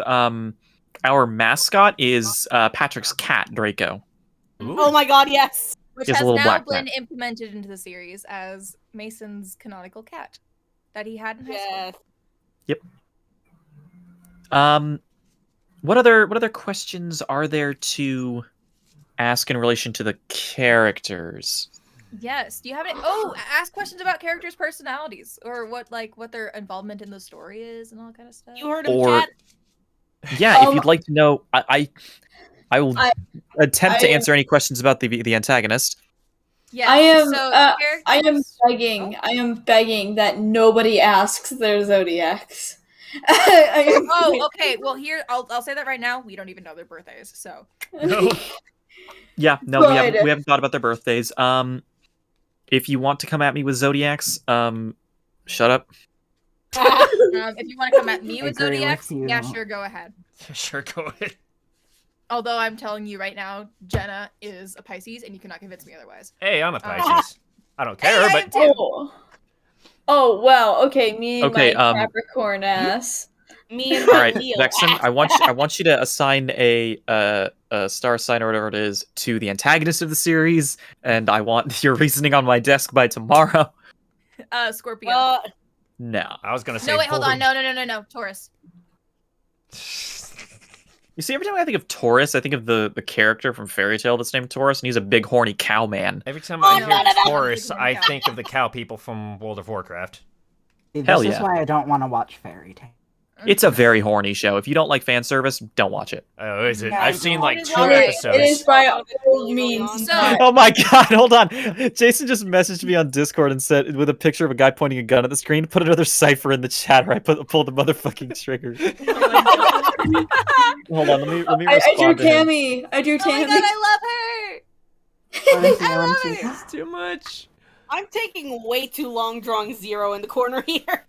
our mascot is Patrick's cat, Draco. Ooh. Oh my god, yes. Which He has a has little now black been cat. implemented into the series as Mason's canonical cat that he had in high school. Yes. What other questions are there to ask in relation to the characters? Yes. Do you have any? Oh, ask questions about characters' personalities or what their involvement in the story is and all that kind of stuff. You heard him, Or chat? yeah, if you'd like to know, I will I- attempt to I- answer any questions about the antagonist. Yes. I am. So I am characters- begging. I am begging that nobody asks their zodiacs. I am Oh, okay. Well, here I'll say that right now. We don't even know their birthdays, so No. Yeah, no, Good. we haven't thought about their birthdays. If you want to come at me with zodiacs, shut up. if you want to come at me with Agree with zodiacs, you. yeah, sure, go ahead. Sure, go ahead. Although I'm telling you right now, Jenna is a Pisces, and you cannot convince me otherwise. Hey, I'm a Pisces. I don't care, I am but too. Oh wow. Okay, me and Okay, my Capricorn ass. Me and All my right, Leo. Vexen, I want you to assign a star sign or whatever it is to the antagonist of the series, and I want your reasoning on my desk by tomorrow. Scorpio. No. I was gonna say. No, wait, hold on. void. No. Taurus. You see, every time I think of Taurus, I think of the character from Fairy Tale that's named Taurus, and he's a big horny cow man. Every time Oh, I no, hear no, no. Taurus, I think of the cow people from World of Warcraft. See, this Hell is yeah. why I don't want to watch Fairy Tale. It's a very horny show. If you don't like fan service, don't watch it. Oh, is it? Yeah, I've I seen know. like It is 2 alright. episodes. It is by all Really means. So- not. Oh my god, hold on. Jason just messaged me on Discord and said, with a picture of a guy pointing a gun at the screen, put another cipher in the chat or I pulled the motherfucking trigger. Hold on, let me I drew respond to him. Tammy. I drew Oh my Tammy. god, I love her. Honestly, I love I'm it. too- It's too much. I'm taking way too long drawing Zero in the corner here.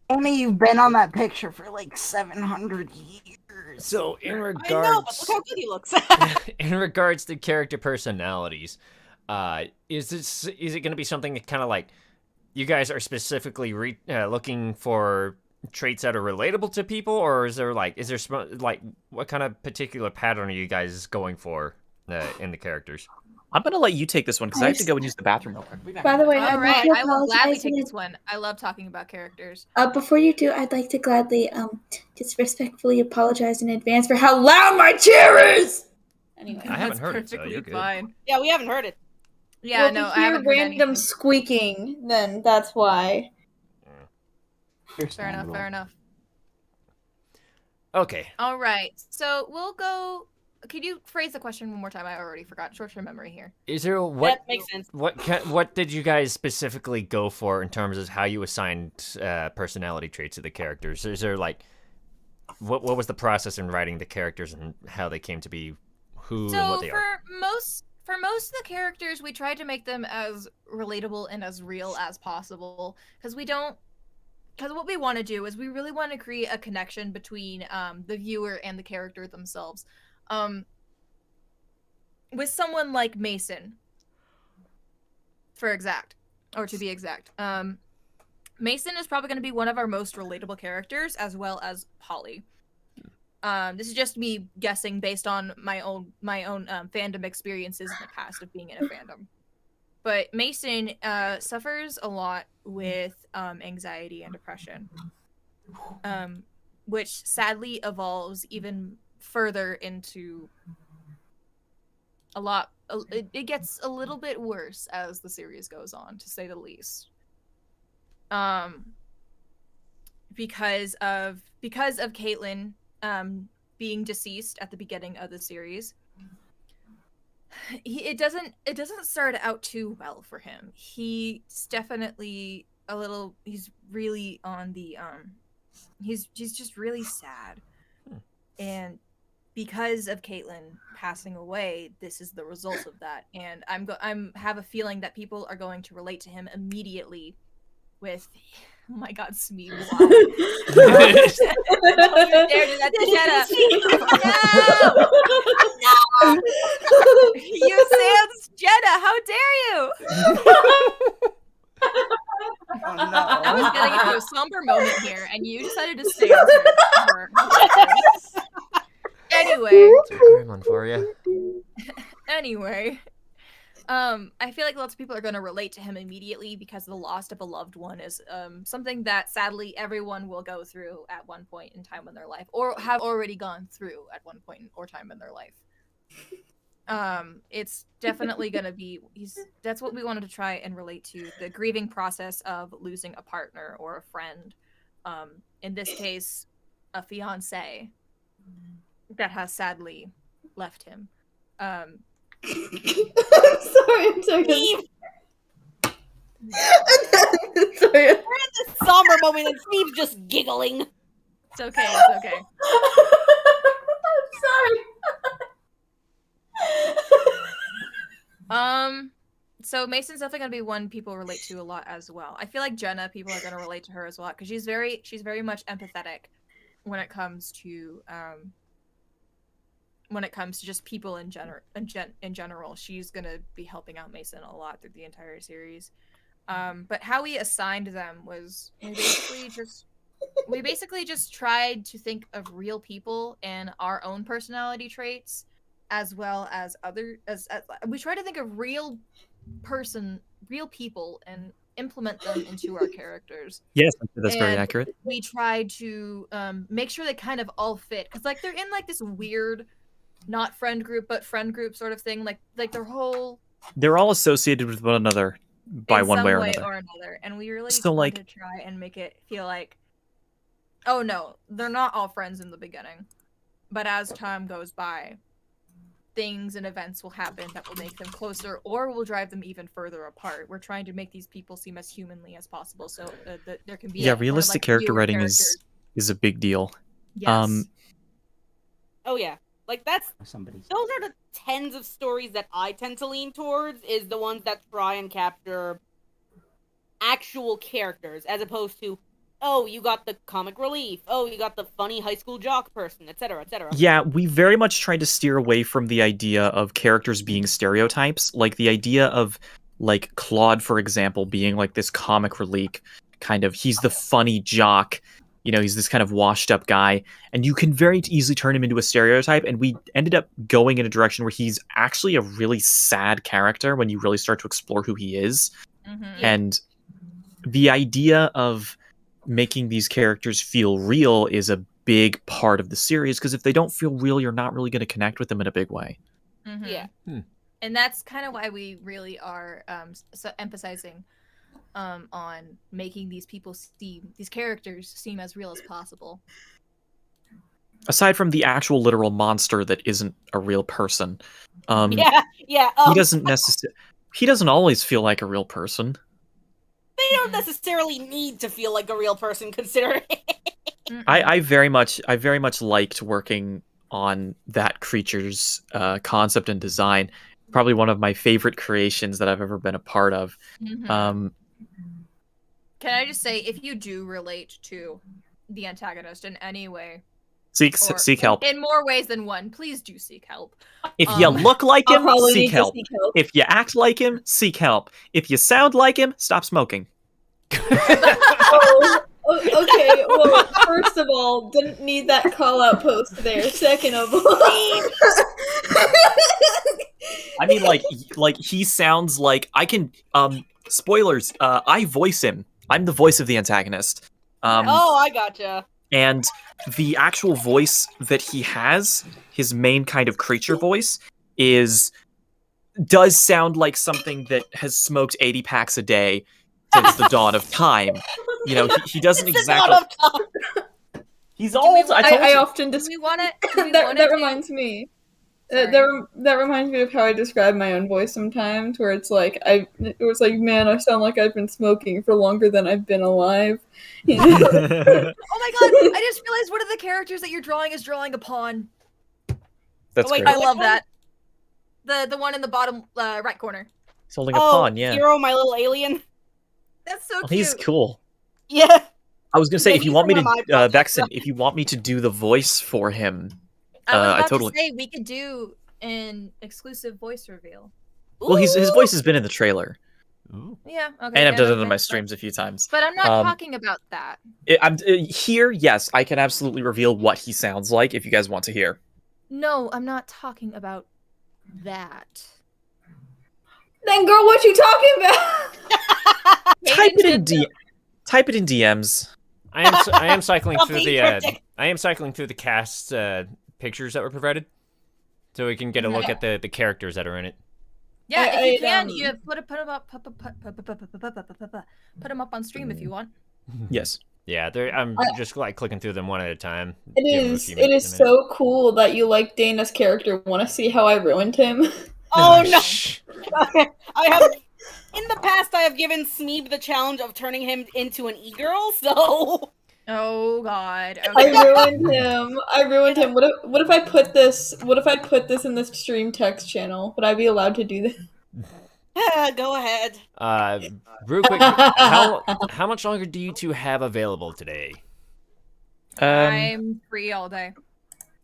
Tammy, you've been on that picture for like 700 years. So in I know, but regards, look how good he looks. in regards to character personalities, is it going to be something kind of like you guys are specifically looking for traits that are relatable to people, or is there what kind of particular pattern are you guys going for in the characters? I'm gonna let you take this one because I have to go and use the bathroom real quick. By the way, All I'd right, like to I will gladly apologize take in this one. I love talking about characters. Before you do, I'd like to gladly just respectfully apologize in advance for how loud my chair is. Anyway, I haven't That's heard it, so perfectly you're good. fine. Yeah, we haven't heard it. Yeah, well, no, if I you haven't hear heard random anything. squeaking, then that's why. Fair enough. Okay. All right, so we'll go. Could you phrase the question one more time? I already forgot. Short-term memory here. Is there what? That makes sense. What did you guys specifically go for in terms of how you assigned personality traits to the characters? Is there what was the process in writing the characters and how they came to be who and So what they are? for most of the characters, we tried to make them as relatable and as real as possible because what we want to do is we really want to create a connection between the viewer and the character themselves. With someone like Mason, to be exact, Mason is probably going to be one of our most relatable characters, as well as Polly. This is just me guessing based on my own fandom experiences in the past of being in a fandom. But Mason suffers a lot with anxiety and depression, which sadly evolves even further into it gets a little bit worse as the series goes on, to say the least. Because of Caitlin being deceased at the beginning of the series, it doesn't start out too well for him. He's definitely he's really on the he's just really sad. And because of Caitlin passing away, this is the result of that. And I'm have a feeling that people are going to relate to him immediately with, oh my god, Smeeb, why? Don't you dare do that to Jenna. No! You Sans Jenna, how dare you? Oh, I was no. getting into a somber moment here, and you decided to stay on her. Anyway, It's a gremlin for you. anyway, I feel like lots of people are going to relate to him immediately because the loss of a loved one is something that sadly everyone will go through at one point in time in their life, or have already gone through at one point or time in their life. It's definitely going to be, that's what we wanted to try and relate to, the grieving process of losing a partner or a friend. In this case, a fiance that has sadly left him. Sorry, Antagonist. Sorry. We're in this somber moment and Steve's just giggling. It's okay, it's okay. I'm sorry. So Mason's definitely gonna be one people relate to a lot as well. I feel like Jenna, people are gonna relate to her as well because she's very much empathetic when it comes to just people in general. She's gonna be helping out Mason a lot through the entire series. But how we assigned them was we basically just tried to think of real people and our own personality traits, as well as we try to think of real people and implement them into our characters. Yes, that's very And accurate. we try to make sure they kind of all fit, because like they're in like this weird, not friend group but friend group sort of thing. Like They're all associated with one another by in one some way or another. and we really So, wanted like- to try and make it feel like, oh no, they're not all friends in the beginning, but as time goes by, things and events will happen that will make them closer or will drive them even further apart. We're trying to make these people seem as humanly as possible, so that there can be Realistic character writing is a big deal. yes. Oh yeah, like those Somebody's. are the tens of stories that I tend to lean towards, is the ones that try and capture actual characters as opposed to, oh, you got the comic relief, oh, you got the funny high school jock person, etc., etc. Yeah, we very much tried to steer away from the idea of characters being stereotypes, like the idea of like Claude, for example, being like this comic relief kind of, he's the funny jock, he's this kind of washed up guy, and you can very easily turn him into a stereotype, and we ended up going in a direction where he's actually a really sad character when you really start to explore who he is. Mhm. And the idea of making these characters feel real is a big part of the series, because if they don't feel real, you're not really going to connect with them in a big way. Mhm. Yeah. And that's kind of why we really are emphasizing on making these characters seem as real as possible. Aside from the actual literal monster that isn't a real person, Yeah. he doesn't always feel like a real person. They don't necessarily need to feel like a real person, considering. I very much liked working on that creature's concept and design. Probably one of my favorite creations that I've ever been a part of. Mhm. Can I just say, if you do relate to the antagonist in any way, Seek help. in more ways than one, please do seek help. If you look like I'll him, probably seek need to help. seek help. If you act like him, seek help. If you sound like him, stop smoking. Okay, well, first of all, didn't need that call-out post there. Second of all... I mean, like he sounds like I can. Spoilers. I voice him. I'm the voice of the antagonist. Oh, I gotcha. And the actual voice that he has, his main kind of creature voice, does sound like something that has smoked 80 packs a day since the dawn of time. He doesn't It's exactly. not up top. He's old. I often Do just... we want it? That reminds me. That reminds me of how I describe my own voice sometimes, where it's like man, I sound like I've been smoking for longer than I've been alive. You know? Oh my god! I just realized one of the characters that you're drawing is drawing a pawn. That's wait, great. I which love one? that. The one in the bottom right corner. He's holding a Oh, pawn, yeah. Hero, my little alien. That's so Oh, cute. he's cool. Yeah. I was gonna say, Yeah, if you he's want me from one of my to, projects, Vexen, so- if you want me to do the voice for him, I was I about totally. to say we could do an exclusive voice reveal. Well, his Ooh. voice has been in the trailer, Ooh. Yeah, okay. and yeah, I've done no, it on my thanks, streams a few times. But I'm not talking about that. I'm here. Yes, I can absolutely reveal what he sounds like if you guys want to hear. No, I'm not talking about that. Then, girl, what you talking about? Type it in should Type it in DMs. I am cycling Stop through being the cryptic. I am cycling through the cast pictures that were provided, so we can get a look at the characters that are in it. Yeah, if you can, I, you put them up, put them up on stream if you want. Yes. Yeah, I'm just like clicking through them one at a time. It give 'em a is. few It minutes- is a minute. so cool that you like Dana's character. Want to see how I ruined him? Oh no! Shh. I have. In the past, I have given Smeeb the challenge of turning him into an e-girl, so... Oh God. I Okay. ruined him. I ruined him. What if I put this? What if I put this in the stream text channel? Would I be allowed to do this? Go ahead. Real quick, how much longer do you two have available today? I'm free all day.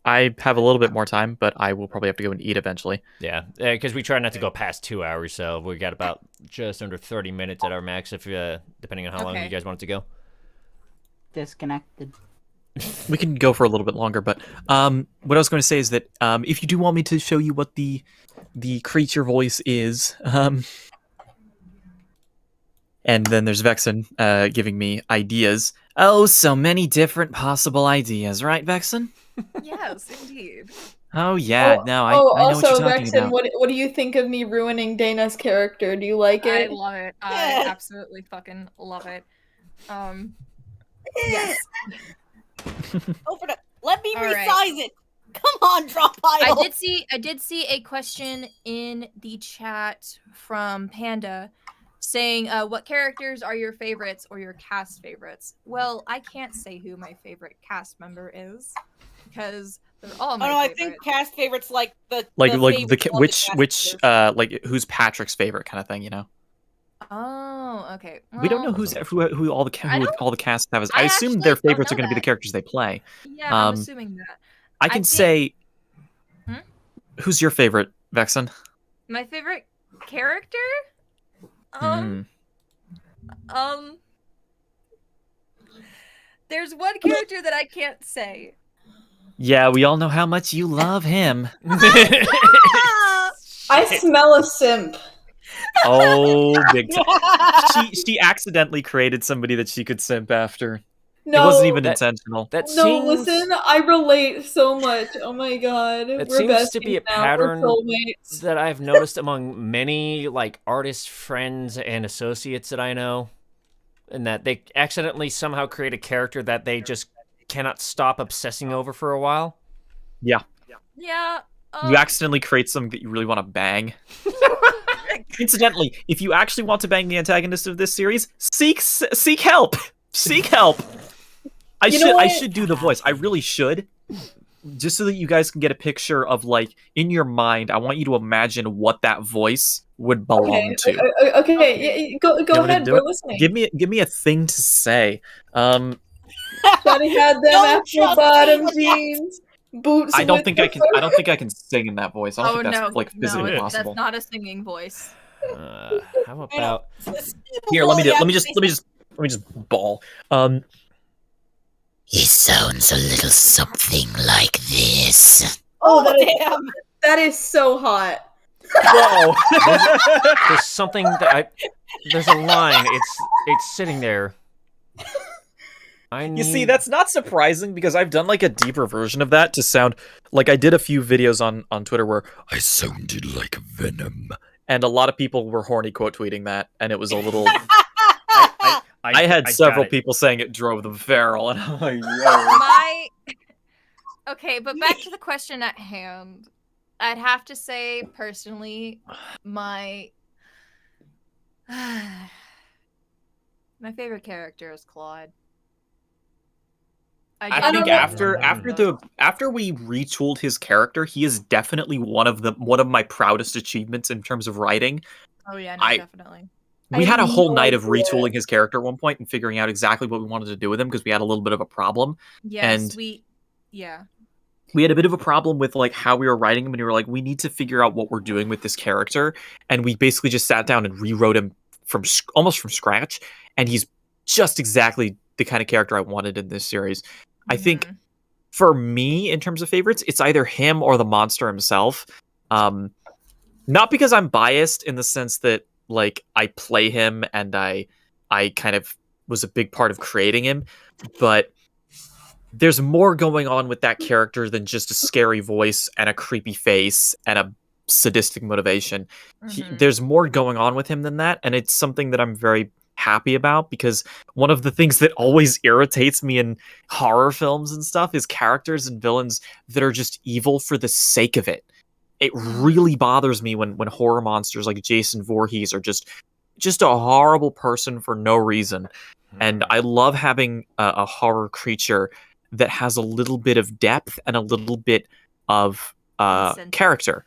I have a little bit more time, but I will probably have to go and eat eventually. Yeah, because we try not to go past 2 hours, so we got about just under 30 minutes at our max, if depending on how long Okay. you guys want it to go. Disconnected. We can go for a little bit longer, but what I was going to say is that if you do want me to show you what the creature voice is, and then there's Vexen giving me ideas. Oh, so many different possible ideas, right, Vexen? Yes, indeed. Oh yeah, no, I know also, what you're talking Vexen, about. what do you think of me ruining Dana's character? Do you like I it? love it. I absolutely fucking love it. Yes. Go for it. Let me All resize right. it. Come on, drop pile. I did see a question in the chat from Panda saying, what characters are your favorites or your cast favorites? Well, I can't say who my favorite cast member is because they're all my Oh no, I favorites. think cast favorites like the Like favorites of the which cast members. like who's Patrick's favorite kind of thing, you know? Oh, okay. We don't know Well, who all the I don't- all the cast have. I I assume actually their don't favorites are know going to be the that. characters they play. Yeah, I'm assuming that. I I can think- say, Hmm? who's your favorite, Vexen? My favorite character? Hmm. There's one character that I can't say. Yeah, we all know how much you love him. I smell a simp. Oh, big time. She accidentally created somebody that she could simp after. No, It wasn't even That- intentional. That no. seems, Listen, I relate so much. Oh my god, It we're seems to be besties a now. pattern We're soulmates. that I've noticed among many like artists, friends, and associates that I know, and that they accidentally somehow create a character that they just cannot stop obsessing over for a while. Yeah. Yeah. You accidentally create something that you really want to bang. Incidentally, if you actually want to bang the antagonist of this series, seek help. Seek help. I You know I what? should do the voice. I really should. Just so that you guys can get a picture of, like, in your mind, I want you to imagine what that voice would belong to. Okay. Go You want me to ahead. do We're it? listening. Give me a thing to say. Johnny had them Don't apple trust bottom me with that. jeans, boots. I don't with think the I can. I don't think I can sing in that voice. I don't Oh think no, that's like physically no, possible. that's not a singing voice. How about Here, let me just bawl. He sounds a little something like this. Oh, damn. that is so hot. Whoa! there's something that there's a line. It's sitting there. You see, that's not surprising because I've done like a deeper version of that to sound like I did a few videos on Twitter where I sounded like Venom, and a lot of people were horny quote tweeting that, and it was a little. I had several people saying it drove them feral, and I'm like, yo. Okay, but back to the question at hand. I'd have to say personally, my favorite character is Claude. I don't get know. it. after we retooled his character, he is definitely one of my proudest achievements in terms of writing. Oh yeah, no, definitely. We I had a have whole no night of idea. retooling his character at one point and figuring out exactly what we wanted to do with him because we had a little bit of a problem. Yes, And yeah. we had a bit of a problem with like how we were writing him, and we were like, we need to figure out what we're doing with this character, and we basically just sat down and rewrote him almost from scratch, and he's just exactly the kind of character I wanted in this series. I think for me, in terms of favorites, it's either him or the monster himself. Not because I'm biased in the sense that like I play him and I kind of was a big part of creating him, but there's more going on with that character than just a scary voice and a creepy face and a sadistic motivation. There's more going on with him than that, and it's something that I'm very happy about, because one of the things that always irritates me in horror films and stuff is characters and villains that are just evil for the sake of it. It really bothers me when horror monsters like Jason Voorhees are just a horrible person for no reason. And I love having a horror creature that has a little bit of depth and a little bit of character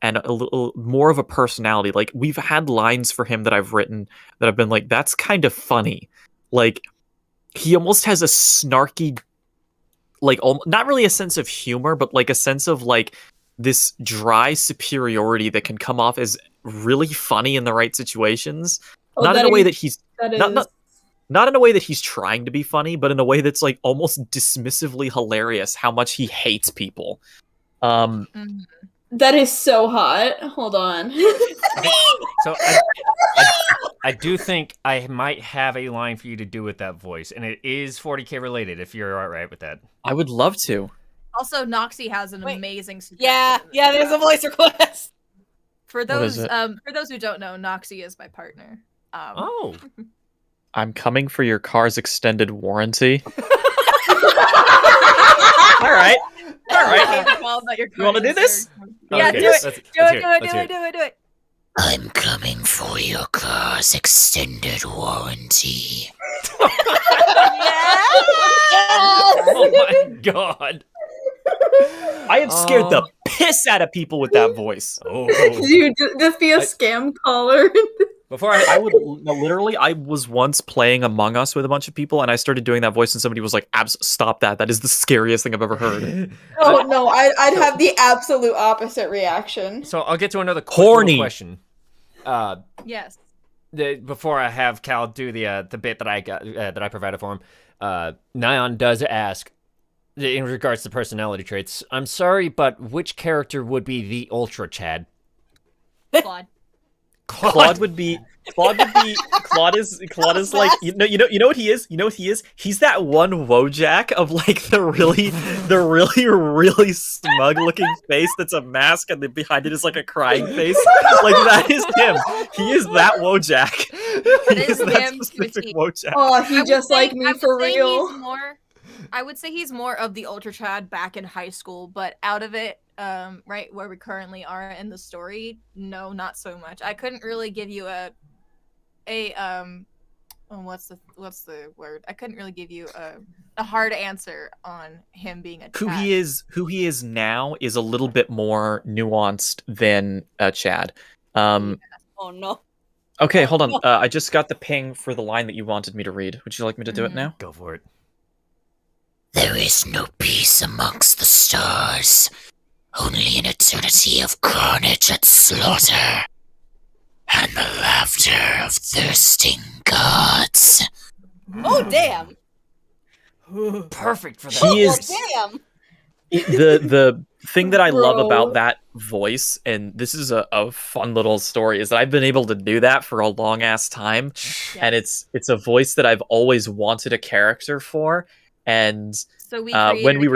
and a little more of a personality. Like, we've had lines for him that I've written that I've been like, that's kind of funny. Like, he almost has a snarky, like, not really a sense of humor, but like a sense of like this dry superiority that can come off as really funny in the right situations. Not in a way that he's not in a way that he's trying to be funny, but in a way that's like almost dismissively hilarious how much he hates people. That is so hot. Hold on. So I do think I might have a line for you to do with that voice, and it is 40K related, if you're all right with that. I would love to. Also, Noxie has an amazing suggestion. Yeah, there's a voice request. For those who don't know, Noxie is my partner. I'm coming for your car's extended warranty. All right. You want to do this? Yeah, Okay, do it. let's Do it. I'm coming for your car's extended warranty. Oh my god. I have scared the piss out of people with that voice. Dude, just be a scam caller. Before I would literally, I was once playing Among Us with a bunch of people, and I started doing that voice, and somebody was like, stop that. That is the scariest thing I've ever heard. Oh, no, I'd have the absolute opposite reaction. So I'll get to another Horny question. Yes. Before I have Cal do the bit that I got that I provided for him, Nyan does ask, in regards to personality traits, I'm sorry, but which character would be the Ultra Chad? Claude. Claude is like, you know what he is? You know what he is? He's that one Wojak of like the really smug looking face that's a mask, and then behind it is like a crying face. Like, that is him. He is that Wojak. He is that specific Wojak. Oh, he just like me for real. I would say he's more of the Ultra Chad back in high school, but out of it, right where we currently are in the story, no, not so much. I couldn't really give you what's the word? I couldn't really give you a hard answer on him being a Chad. Who he is now is a little bit more nuanced than Chad. Oh no. Okay, hold on. I just got the ping for the line that you wanted me to read. Would you like me to do it now? Go for it. There is no peace amongst the stars, only an eternity of carnage and slaughter, and the laughter of thirsting gods. Oh damn! Perfect for that. He is damn. the thing that I love Bro. about that voice, and this is a fun little story, is that I've been able to do that for a long ass time, and it's a voice that I've always wanted a character for. And So we when we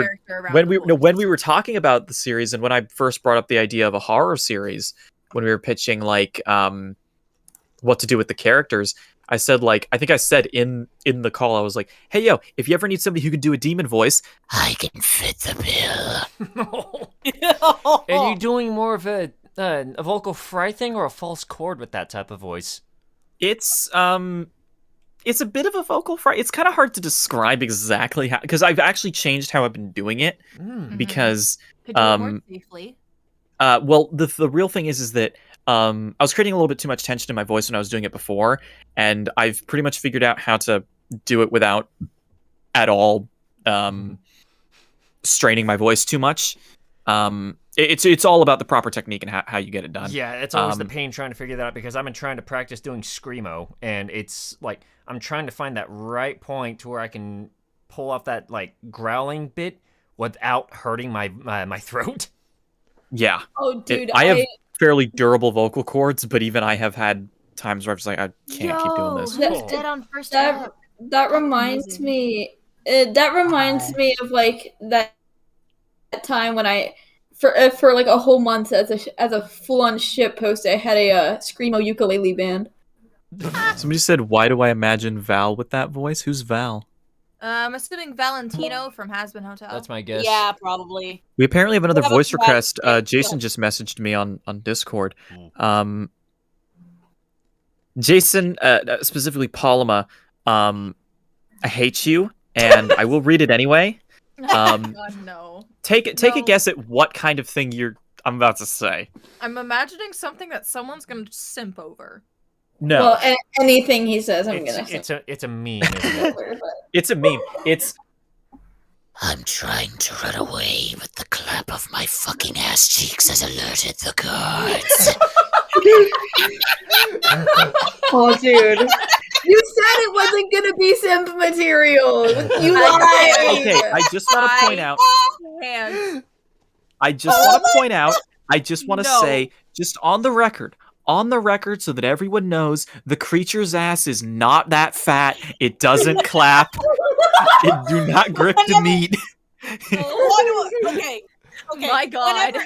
were talking about the series, and when I first brought up the idea of a horror series, when we were pitching like what to do with the characters, I said, like, I think I said in the call, I was like, hey yo, if you ever need somebody who can do a demon voice, I can fit the bill. Are you doing more of a vocal fry thing or a false chord with that type of voice? it's it's a bit of a vocal fry. It's kind of hard to describe exactly how, because I've actually changed how I've been doing it. Mm. Because Could do it more safely. well, the real thing is that I was creating a little bit too much tension in my voice when I was doing it before, and I've pretty much figured out how to do it without at all straining my voice too much. It's all about the proper technique and how you get it done. Yeah, it's always the pain trying to figure that out because I've been trying to practice doing screamo, and it's like I'm trying to find that right point to where I can pull off that like growling bit without hurting my throat. Yeah. Oh, dude, I have fairly durable vocal cords, but even I have had times where I'm just like, I can't keep doing this. Who's dead on first that reminds amazing. me. That reminds me of like that time when I, for like a whole month as a full-on shit post, I had a screamo ukulele band. Somebody said, "Why do I imagine Val with that voice?" Who's Val? I'm assuming Valentino from Hazbin Hotel. That's my guess. Yeah, probably. We apparently have another We have a voice request. question. Jason just messaged me on Discord. Jason, specifically Paloma, I hate you, and I will read it anyway. God, no. Take a No. guess at what kind of thing I'm about to say. I'm imagining something that someone's gonna simp over. No, Well, anything he says, I'm gonna say. It's a meme, isn't it? it's a meme. It's I'm trying to run away, but the clap of my fucking ass cheeks has alerted the guards. Oh, dude. You said it wasn't gonna be simp material. You lied. okay. I just want to point out. And I just want to point out. I just want to No. say, just on the record, so that everyone knows, the creature's ass is not that fat. It doesn't clap. It do not grip the meat. Okay. My God.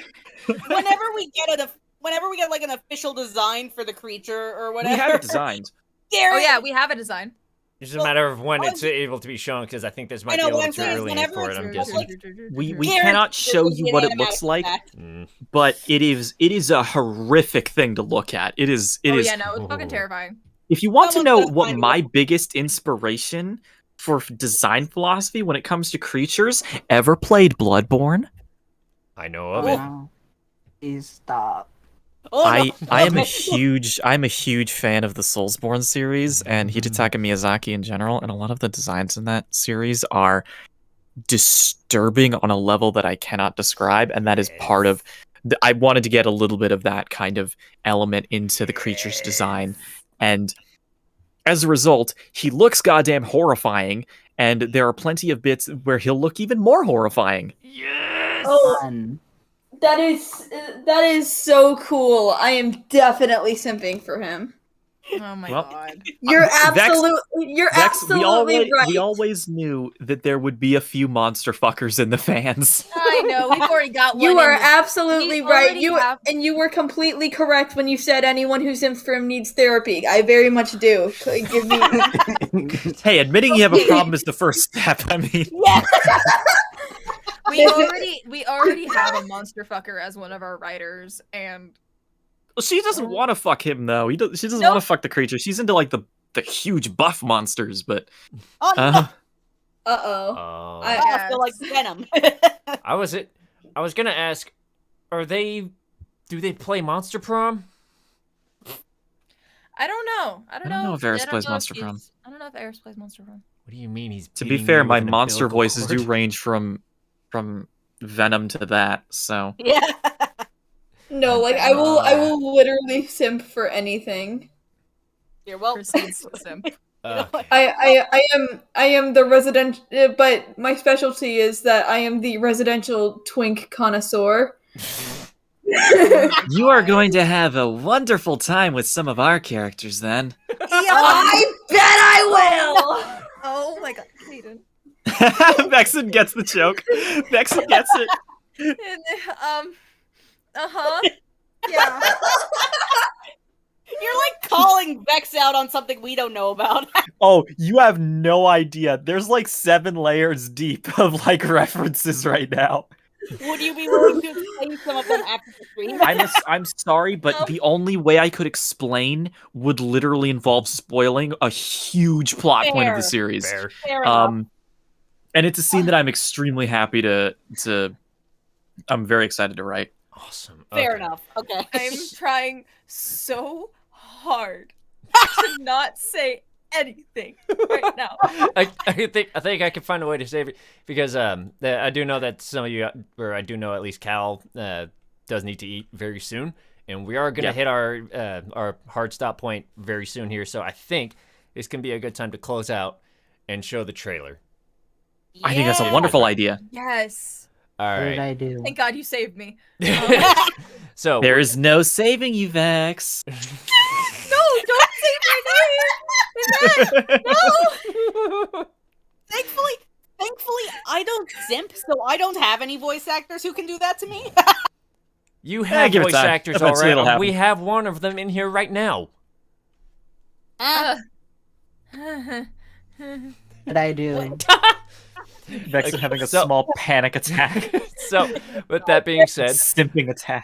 Whenever we get like an official design for the creature or We whatever. have it designed. oh yeah, we have a design. It's just a matter of when it's able to be shown, because I think this might be a what little I'm too saying is early whenever for it, it's I'm public- guessing. We Guaranteed cannot this show will you be what an it looks animatic like, effect. but it is a horrific thing to look at. It is. Oh yeah, no, it's fucking Ooh. terrifying. If you want to Someone's know gonna what find my one. biggest inspiration for design philosophy when it comes to creatures, ever played Bloodborne? I know of it. No. Please stop. Oh, I am a no. huge fan of the Soulsborne series and Hidetaka Miyazaki in general, and a lot of the designs in that series are disturbing on a level that I cannot describe, and that is part of I wanted to get a little bit of that kind of element into the creature's design, and as a result, he looks goddamn horrifying, and there are plenty of bits where he'll look even more horrifying. Yes! Oh, Fun. that is so cool. I am definitely simping for him. Oh my Well, God. You're Vex- absolutely right. we always knew that there would be a few monster fuckers in the fans. I know, we've already got one. You are in the- absolutely we right. already have- And you were completely correct when you said anyone who simps for him needs therapy. I very much do. Give me. Hey, admitting you have a problem is the first step. I mean, we already have a monster fucker as one of our writers, and she doesn't want to fuck him though. She doesn't Nope. want to fuck the creature. She's into like the huge buff monsters, but Oh, no. Uh-oh. Oh. I feel like Venom. I was gonna ask, do they play Monster Prom? I don't know. I don't know know if Eris plays if Monster Prom. I don't know if Eris plays Monster Prom. What do you mean he's to be beating fair, you my with an monster umbilical voices do cord? range from Venom to that. So Yeah. No, like I will literally simp for anything. You're well. Proceeds to simp. I am the resident, but my specialty is that I am the residential twink connoisseur. you are going to have a wonderful time with some of our characters then. I bet I will. Oh my God, Hayden. Vexen gets the joke. Vexen gets it. Yeah. You're like calling Vex out on something we don't know about. Oh, you have no idea. There's like 7 layers deep of like references right now. Would you be willing to explain some of them after the stream? I'm sorry, but the only way I could explain would literally involve spoiling a huge plot point of the Fair. series. Fair enough. And it's a scene that I'm extremely happy to. I'm very excited to write. Awesome. Fair Okay. enough. Okay. I'm trying so hard to not say anything right now. I think I can find a way to save it because I do know that some of you, or I do know at least Cal does need to eat very soon, and we are gonna hit our hard stop point very soon here. So I think this can be a good time to close out and show the trailer. I think that's a wonderful idea. Yes. All What did right. I do? Thank God you saved me. So There is no saving you, Vex. No, don't say my name. No. Thankfully, I don't simp, so I don't have any voice actors who can do that to me. you have give it voice time. actors Eventually it'll already. happen. We have one of them in here right now. What did I do? Vex is having a So- small panic attack. So, with that being said, Stimping attack.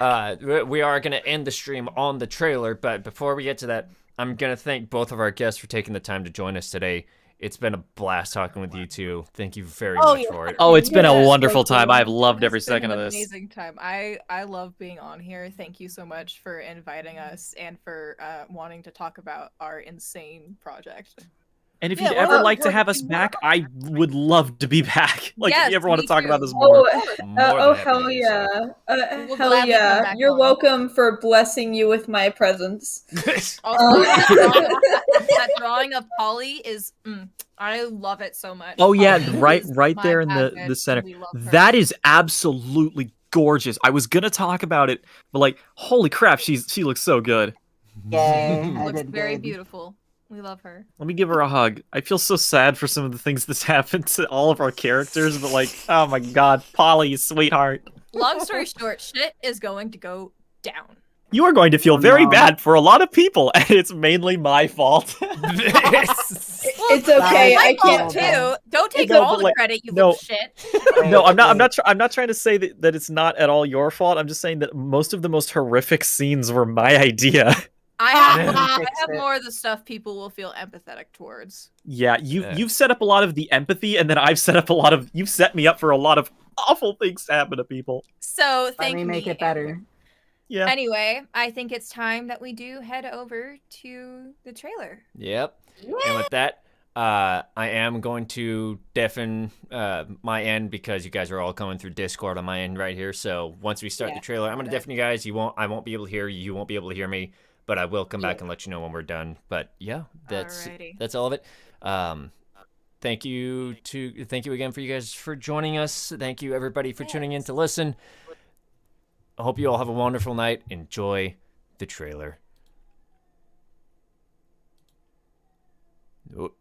we are going to end the stream on the trailer, but before we get to that, I'm going to thank both of our guests for taking the time to join us today. It's been a blast talking with you two. Thank you very much for it. Oh, it's been a Yes, wonderful thank you. time. I've loved It's every been second an of this. Amazing time. I love being on here. Thank you so much for inviting us and for wanting to talk about our insane project. And if Yeah, you'd what ever about like to work have us team back, I would love to be back. Like, if Yes, you ever want me to talk too. about this more. More than happy hell to do yeah. We will Hell gladly come yeah. back You're on. welcome for blessing you with my presence. so. Also, that drawing of Polly is, I love it so much. Oh yeah, Polly right is right my there in bad the bitch, center. and we love her. That is absolutely gorgeous. I was gonna talk about it, but like, holy crap, she looks so good. Yay, She I looks did very good. beautiful. We love her. Let me give her a hug. I feel so sad for some of the things that's happened to all of our characters, but like, oh my god, Polly, you sweetheart. Long story short, shit is going to go down. You are going to feel Oh, very no. bad for a lot of people, and it's mainly my fault. It's okay. My I fault can't. too. Don't take No, all but, the like, credit, you no. little shit. No, I'm not trying to say that it's not at all your fault. I'm just saying that most of the most horrific scenes were my idea. I Fix have it. more of the stuff people will feel empathetic towards. Yeah, Yeah. you've set up a lot of the empathy, and then I've set up you've set me up for a lot of awful things to happen to people. So Let thank me make it better. Yeah. Anyway, I think it's time that we do head over to the trailer. Yep. And with that, I am going to deafen my end because you guys are all coming through Discord on my end right here. So once we start the trailer, I'm going to deafen you guys. I won't be able to hear you. You won't be able to hear me. But I will come back and let you know when we're done. But yeah, Alrighty. that's all of it. Thank you again for you guys for joining us. Thank you everybody for tuning in to listen. I hope you all have a wonderful night. Enjoy the trailer. Oh.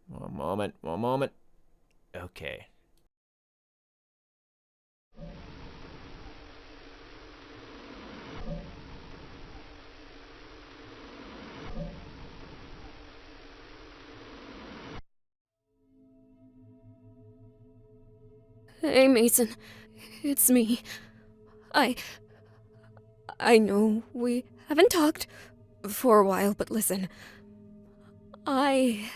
One moment. Okay. Hey, Mason. It's me. I know we haven't talked for a while, but listen. I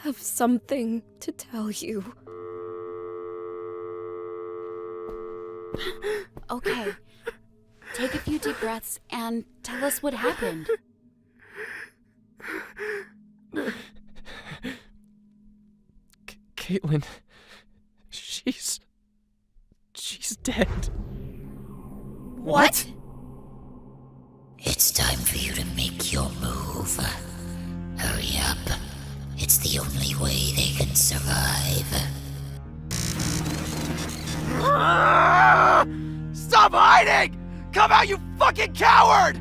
have something to tell you. Okay. Take a few deep breaths and tell us what happened. Caitlin, she's dead. What? It's time for you to make your move. Hurry up. It's the only way they can survive. Stop hiding! Come out, you fucking coward!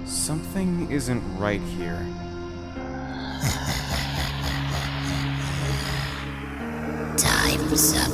Something isn't right here. Time's up,